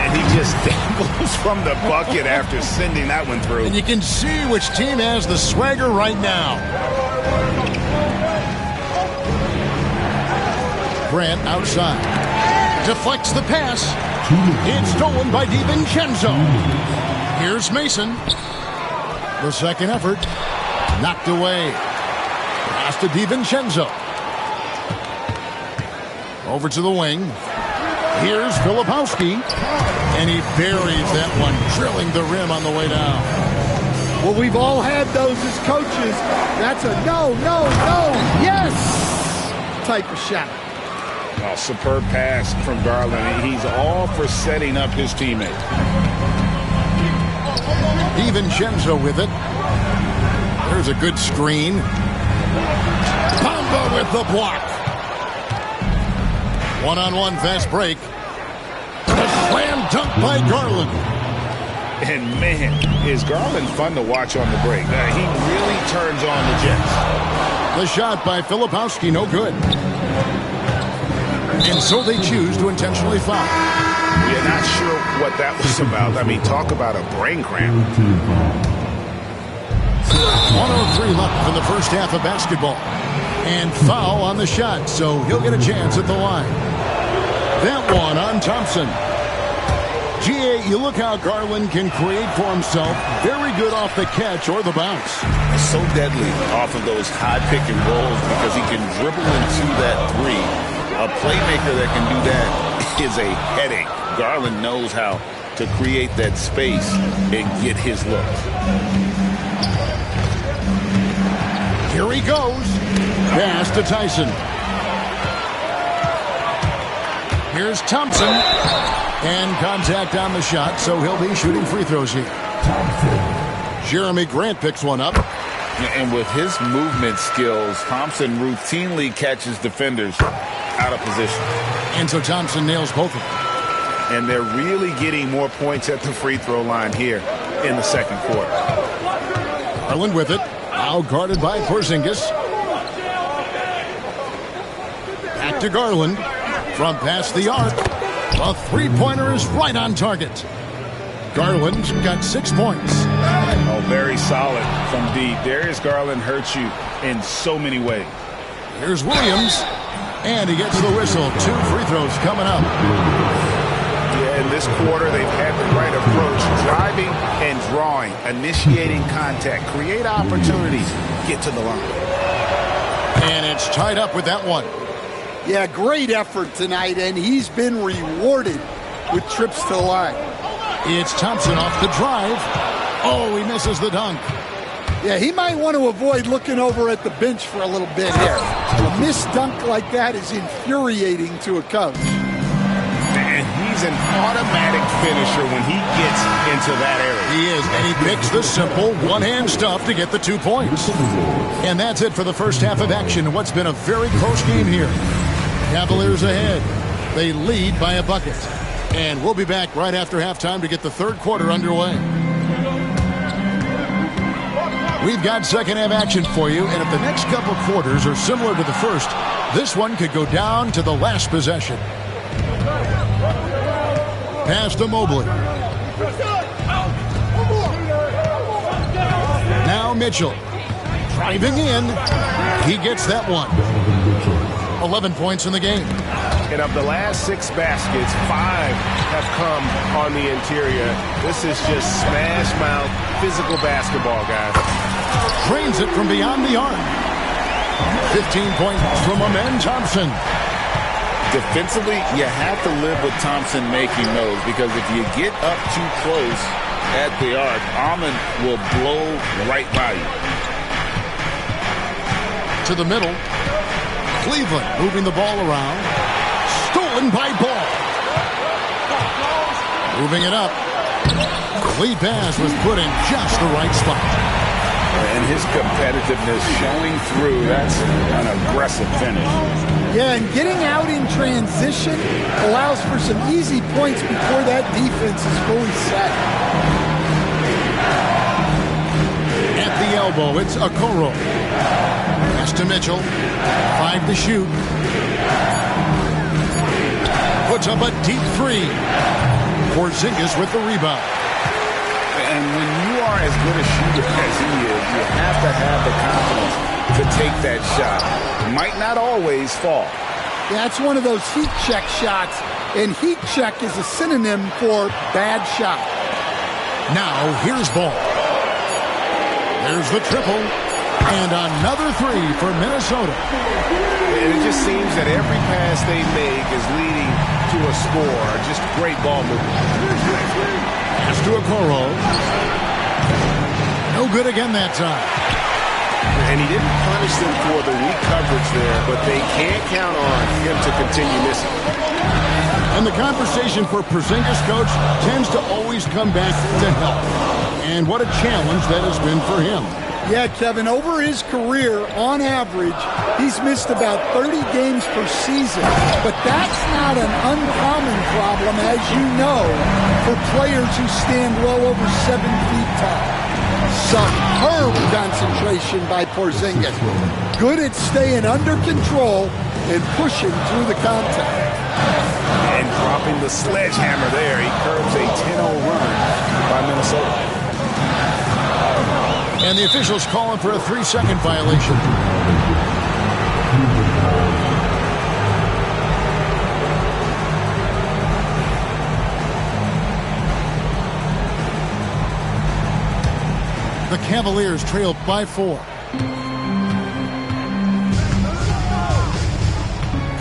And he just dangles from the bucket after sending that one through. And you can see which team has the swagger right now. Grant outside. Deflects the pass. It's stolen by DiVincenzo. Here's Mason. The second effort. Knocked away. Pass to DiVincenzo. Over to the wing. Here's Filipowski. And he buries that one, drilling the rim on the way down. Well, we've all had those as coaches. That's a no, yes type of shot. Oh, superb pass from Garland. He's all for setting up his teammate. DiVincenzo with it. There's a good screen. Bamba with the block. One-on-one fast break. A slam dunk by Garland. And man, is Garland fun to watch on the break. He really turns on the Jets. The shot by Filipowski, no good. And so they choose to intentionally foul. We're not sure what that was about. I mean, talk about a brain cramp. 1:03 left in the first half of basketball. And foul on the shot, so he'll get a chance at the line. That one on Thompson. GA, you look how Garland can create for himself. Very good off the catch or the bounce. So deadly off of those high pick and rolls because he can dribble into that three. A playmaker that can do that is a headache. Garland knows how to create that space and get his look. Here he goes. Pass to Tyson. Here's Thompson. And contact on the shot, so he'll be shooting free throws here. Jeremy Grant picks one up. And with his movement skills, Thompson routinely catches defenders out of position. And so Thompson nails both of them. And they're really getting more points at the free throw line here in the second quarter. Garland with it. Now guarded by Porzingis. Back to Garland. From past the arc. A three-pointer is right on target. Garland's got 6 points. Oh, very solid from deep. Darius Garland hurts you in so many ways. Here's Williams. And he gets the whistle. 2 free throws coming up. Yeah, in this quarter, they've had the right approach. Driving and drawing. Initiating contact. Create opportunities. Get to the line. And it's tied up with that one. Yeah, great effort tonight, and he's been rewarded with trips to the line. It's Thompson off the drive. Oh, he misses the dunk. Yeah, he might want to avoid looking over at the bench for a little bit here. A missed dunk like that is infuriating to a coach. And he's an automatic finisher when he gets into that area. He is, and he picks the simple one-hand stuff to get the 2 points. And that's it for the first half of action. What's been a very close game here. Cavaliers ahead. They lead by a bucket. And we'll be back right after halftime to get the third quarter underway. We've got second half action for you, and if the next couple quarters are similar to the first, this one could go down to the last possession. Pass to Mobley. Now Mitchell. Driving in. He gets that one. 11 points in the game. And of the last 6 baskets, 5 have come on the interior. This is just smash mouth physical basketball, guys. Drains it from beyond the arc. 15 points from Amen Thompson. Defensively, you have to live with Thompson making those, because if you get up too close at the arc, Amen will blow right by you. To the middle. Cleveland moving the ball around. Stolen by Ball. Moving it up. Lead pass was put in just the right spot. And his competitiveness showing through. That's an aggressive finish. Yeah, and getting out in transition allows for some easy points before that defense is fully set. At the elbow, it's Okoro. Pass to Mitchell. 5 to shoot. Puts up a deep 3. Porzingis with the rebound. And when you are as good a shooter as he is, you have to have the confidence to take that shot. Might not always fall. That's one of those heat check shots, and heat check is a synonym for bad shot. Now, here's Ball. There's the triple, and another 3 for Minnesota. And it just seems that every pass they make is leading to a score. Just great ball movement. Pass to Okoro. No good again that time. And he didn't punish them for the weak coverage there, but they can't count on him to continue missing. And the conversation for Porzingis, coach, tends to always come back to health. And what a challenge that has been for him. Yeah, Kevin, over his career, on average, he's missed about 30 games per season. But that's not an uncommon problem, as you know, for players who stand well over 7 feet tall. Superb concentration by Porzingis. Good at staying under control and pushing through the contact. And dropping the sledgehammer there. He curbs a 10-0 run by Minnesota. And the officials calling for a 3-second violation. The Cavaliers trail by 4.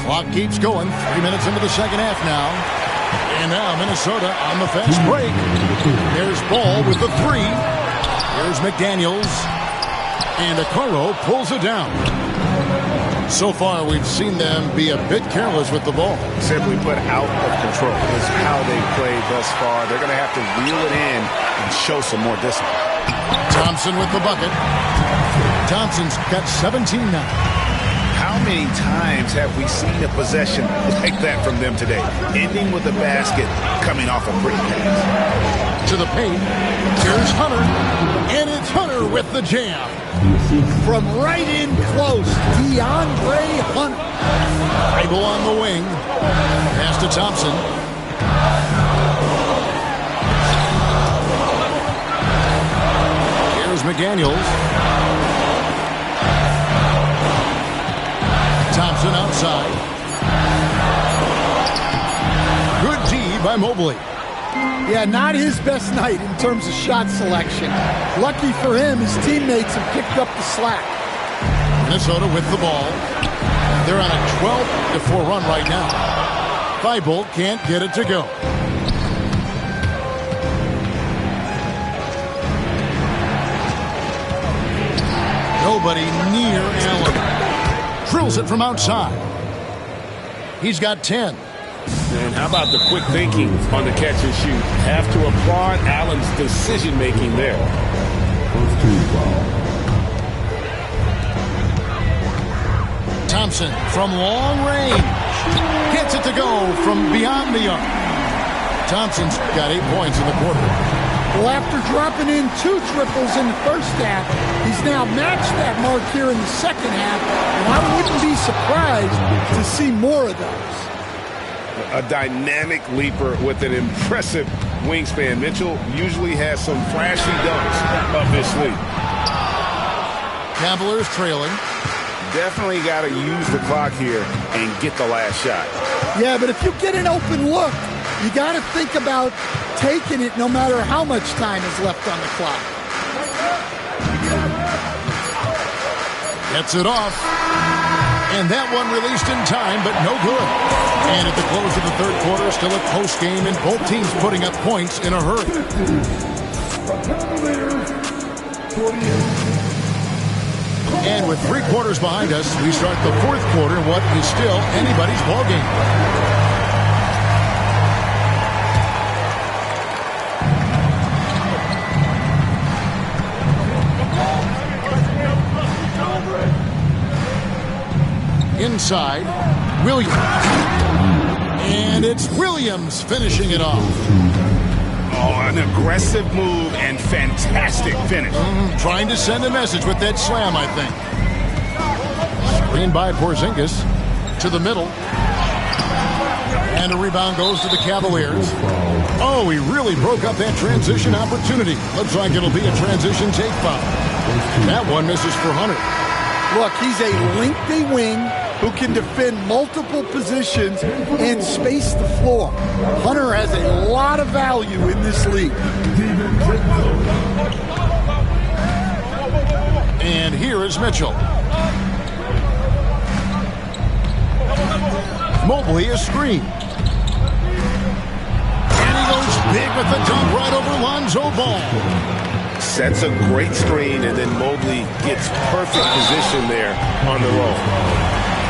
Clock keeps going. 3 minutes into the second half now. And now Minnesota on the fast break. There's Ball with the 3. Here's McDaniels. And Okoro pulls it down. So far, we've seen them be a bit careless with the ball. Simply put, out of control. It's how they've played thus far. They're going to have to reel it in and show some more discipline. Thompson with the bucket. Thompson's got 17 now. How many times have we seen a possession like that from them today? Ending with a basket, coming off a pretty pass. To the paint. Here's Hunter. And it's Hunter with the jam. From right in close, DeAndre Hunter. Bible on the wing. Pass to Thompson. Here's McDaniels. Thompson outside. Good D by Mobley. Yeah, not his best night in terms of shot selection. Lucky for him, his teammates have picked up the slack. Minnesota with the ball. They're on a 12-4 run right now. Thibault can't get it to go. Nobody near Allen. Drills it from outside. He's got 10. And how about the quick thinking on the catch and shoot? Have to applaud Allen's decision-making there. Thompson from long range. Gets it to go from beyond the arc. Thompson's got 8 points in the quarter. Well, after dropping in 2 triples in the first half, he's now matched that mark here in the second half, and I wouldn't be surprised to see more of those. A dynamic leaper with an impressive wingspan. Mitchell usually has some flashy dunks up his sleeve. Cavaliers trailing. Definitely got to use the clock here and get the last shot. Yeah, but if you get an open look, you got to think about taking it no matter how much time is left on the clock. Gets it off. And that one released in time, but no good. And at the close of the third quarter, still a close game, and both teams putting up points in a hurry. And with 3 quarters behind us, we start the fourth quarter, what is still anybody's ballgame. Inside, Williams. And it's Williams finishing it off. Oh, an aggressive move and fantastic finish. Trying to send a message with that slam, I think. Screen by Porzingis to the middle. And a rebound goes to the Cavaliers. Oh, he really broke up that transition opportunity. Looks like it'll be a transition take foul. That one misses for Hunter. Look, he's a lengthy wing who can defend multiple positions and space the floor. Hunter has a lot of value in this league. And here is Mitchell. Mobley is screened. And he goes big with the dunk right over Lonzo Ball. Sets a great screen, and then Mobley gets perfect position there on the roll.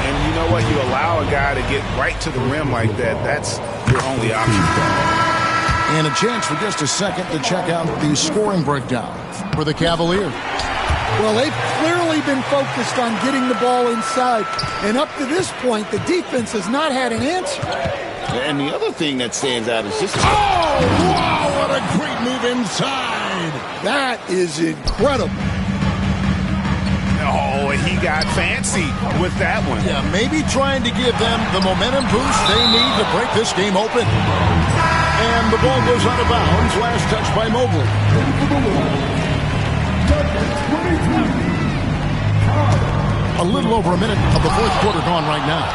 And you know what? You allow a guy to get right to the rim like that. That's your only option. And a chance for just a second to check out the scoring breakdown for the Cavaliers. Well, they've clearly been focused on getting the ball inside. And up to this point, the defense has not had an answer. And the other thing that stands out is just... Oh, wow, what a great move inside. That is incredible. Oh, he got fancy with that one. Yeah, maybe trying to give them the momentum boost they need to break this game open. And the ball goes out of bounds. Last touch by Mobley. A little over a minute of the fourth quarter gone right now.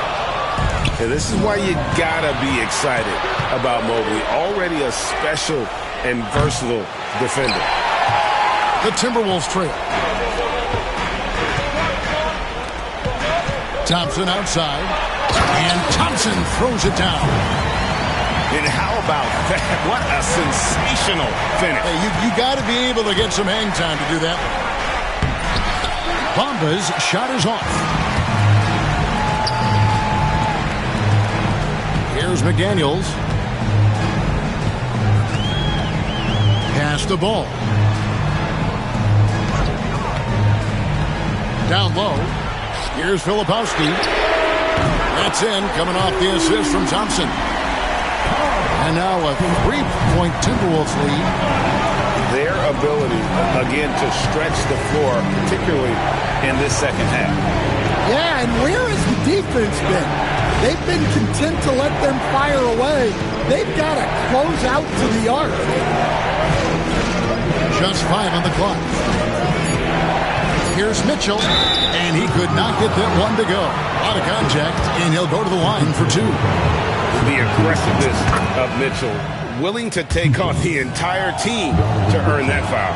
And this is why you gotta be excited about Mobley. Already a special and versatile defender. The Timberwolves trail. Thompson outside. And Thompson throws it down. And how about that? What a sensational finish. Hey, you got to be able to get some hang time to do that. Bamba's shot is off. Here's McDaniels. Pass the ball. Down low. Here's Filipowski. That's in, coming off the assist from Thompson. And now a 3-point Timberwolves lead. Their ability, again, to stretch the floor, particularly in this second half. Yeah, and where has the defense been? They've been content to let them fire away. They've got to close out to the arc. Just 5 on the clock. Here's Mitchell, and he could not get that one to go. Out of contact, and he'll go to the line for 2. The aggressiveness of Mitchell, willing to take on the entire team to earn that foul.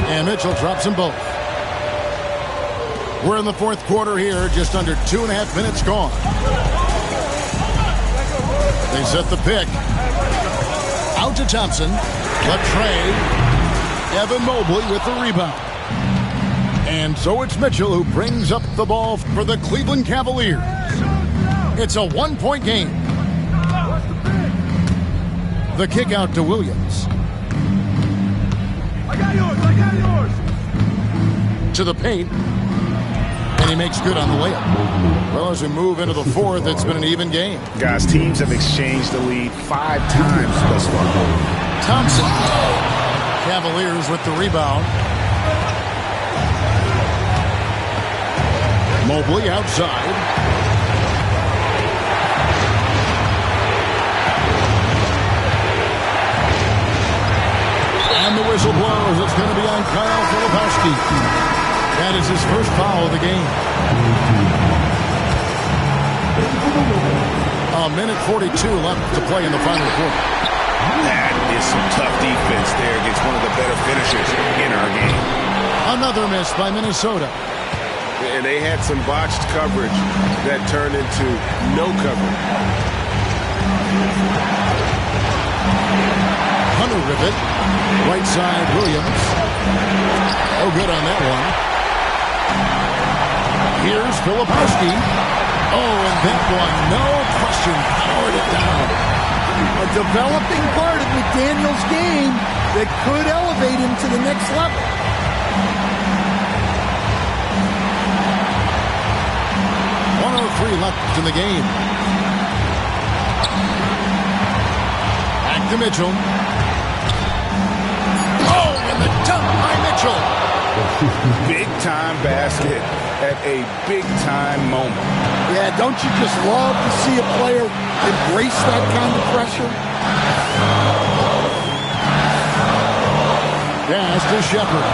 And Mitchell drops them both. We're in the fourth quarter here, just under 2.5 minutes gone. They set the pick. Out to Thompson. Latrey. Evan Mobley with the rebound. And so it's Mitchell who brings up the ball for the Cleveland Cavaliers. It's a 1-point game. The kick out to Williams. I got yours. To the paint. And he makes good on the layup. Well, as we move into the fourth, it's been an even game. Guys, teams have exchanged the lead 5 times thus far. Thompson. Cavaliers with the rebound. Mobley outside. And the whistle blows. It's going to be on Kyle Filipowski. That is his first foul of the game. A minute 42 left to play in the final quarter. That is some tough defense there against one of the better finishers in our game. Another miss by Minnesota. And they had some botched coverage that turned into no coverage. Hunter Rivet. Right side, Williams. Oh, good on that one. Here's Filipowski. Oh, and that one, no question, powered it down. A developing part of McDaniel's game that could elevate him to the next level. Left in the game. Back to Mitchell. Oh, and the dunk by Mitchell. Big-time basket at a big-time moment. Yeah, don't you just love to see a player embrace that kind of pressure? Pass to Shepard.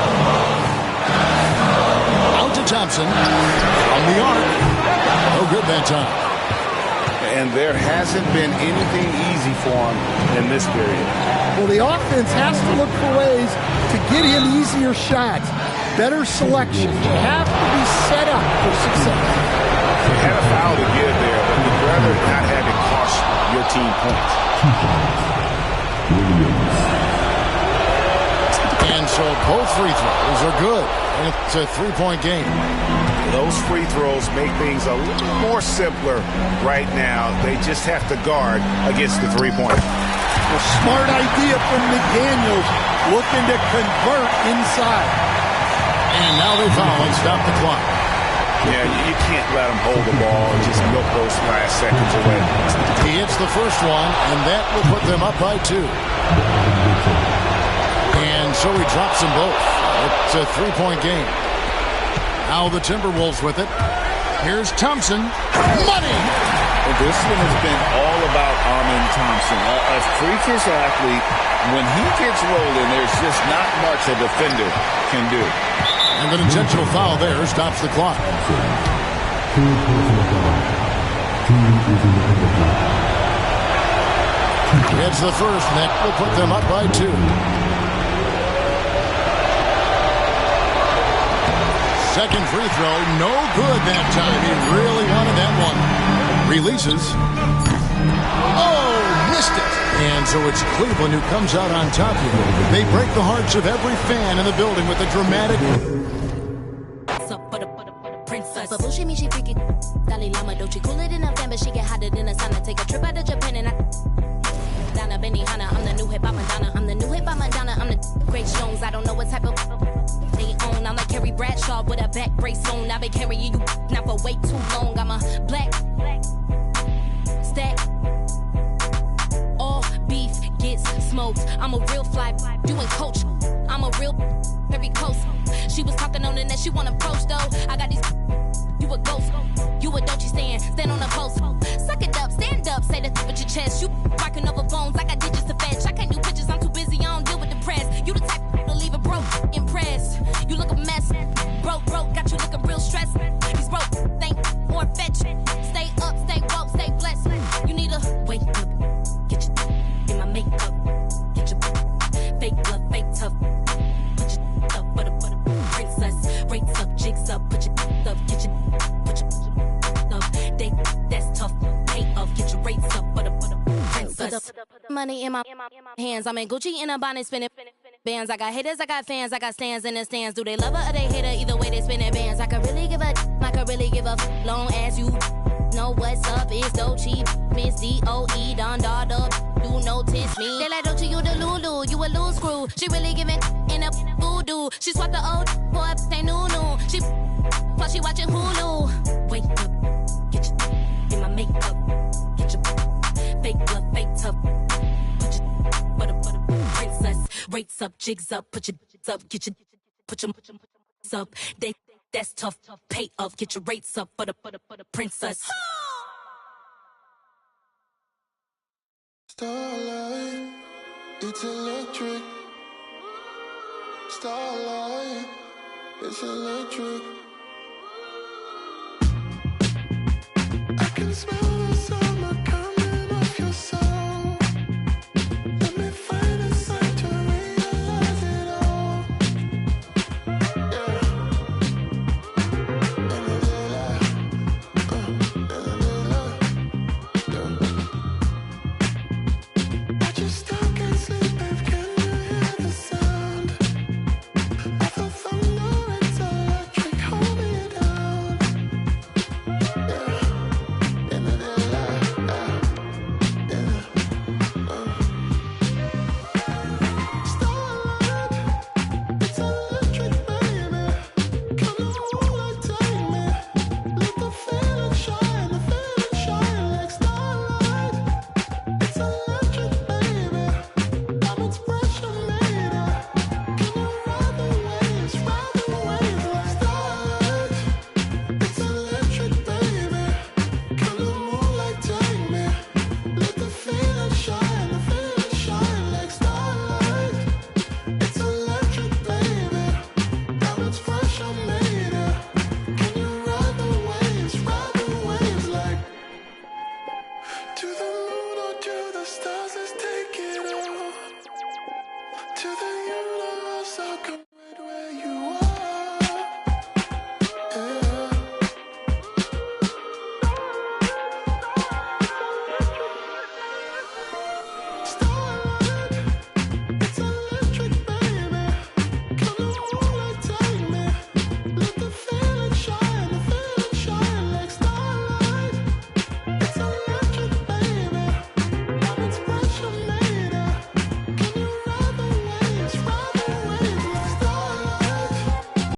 Out to Thompson. From the arc. No good that time. And there hasn't been anything easy for him in this period. Well, the offense has to look for ways to get him easier shots, better selection. You have to be set up for success. You had a foul to give there, but you'd rather not have it cost your team points. And so both free throws are good. And it's a three-point game. Those free throws make things a little more simpler right now. They just have to guard against the three-pointer. A smart idea from McDaniels, looking to convert inside. And now they foul and stop the clock. Yeah, you can't let them hold the ball and just milk those last seconds away. He hits the first one, and that will put them up by 2. And so he drops them both. It's a three-point game. Now the Timberwolves with it. Here's Thompson. Money! Well, this one has been all about Amen Thompson. A freakish athlete. When he gets rolling, there's just not much a defender can do. And an intentional foul there stops the clock. It's the first, and that will put them up by 2. Second free throw, no good that time. He really wanted that one. Releases. Oh, missed it. And so it's Cleveland who comes out on top here. They break the hearts of every fan in the building with a dramatic... Babushi me, she freaky. Dalai Lama, Dochi, cooler than a fan, but she get hotter than a sauna. Take a trip out to Japan and Donna Benihana, I'm the new hip hop Madonna. I'm the new hip hop Madonna. I'm the Great Jones. I don't know what type of they own. I'm like Carrie Bradshaw with a back brace on. I've been carrying you now for way too long. I'm a black stack. All beef gets smoked. I'm a real fly, doing coach. I'm a real very close. She was talking on the net, she want approach though. I got these. You a ghost, you a don't you stand on a post. Suck it up, stand up, say the with your chest. You rocking over phones, I got digits to fetch. I can't do pictures, I'm too busy, I don't deal with the press. You the type to leave it broke, impressed. You look a mess, broke, got you looking real stressed. These broke, think more fetch. Stay up, stay woke, stay blessed. You need to wake up, get your in my makeup, get your fake love, fake tough. Put your up, but a princess, rates up, jigs up, put your up, get your. That's tough. Pay off, get your rates up for the princess. Money in my hands. I'm in Gucci in a bonnet, spinning bands. I got haters, I got fans, I got stands in the stands. Do they love her or they hate her? Either way, they spinning bands. I could really give a, long as you know what's up. It's Dolce, Miss D.O.E. Don Dada. You notice me. They like Dolce, you the Lulu, you a loose screw. She really giving in a voodoo. She swapped the old boy, say no. She plus she watching Hulu. Wake up. In my makeup, get your fake love, fake tough. Put your butter, princess. Rates up, jigs up, put your up, get your put your up. That's tough. Pay up, get your rates up for the princess. Starlight, it's electric. Starlight, it's electric. I can smell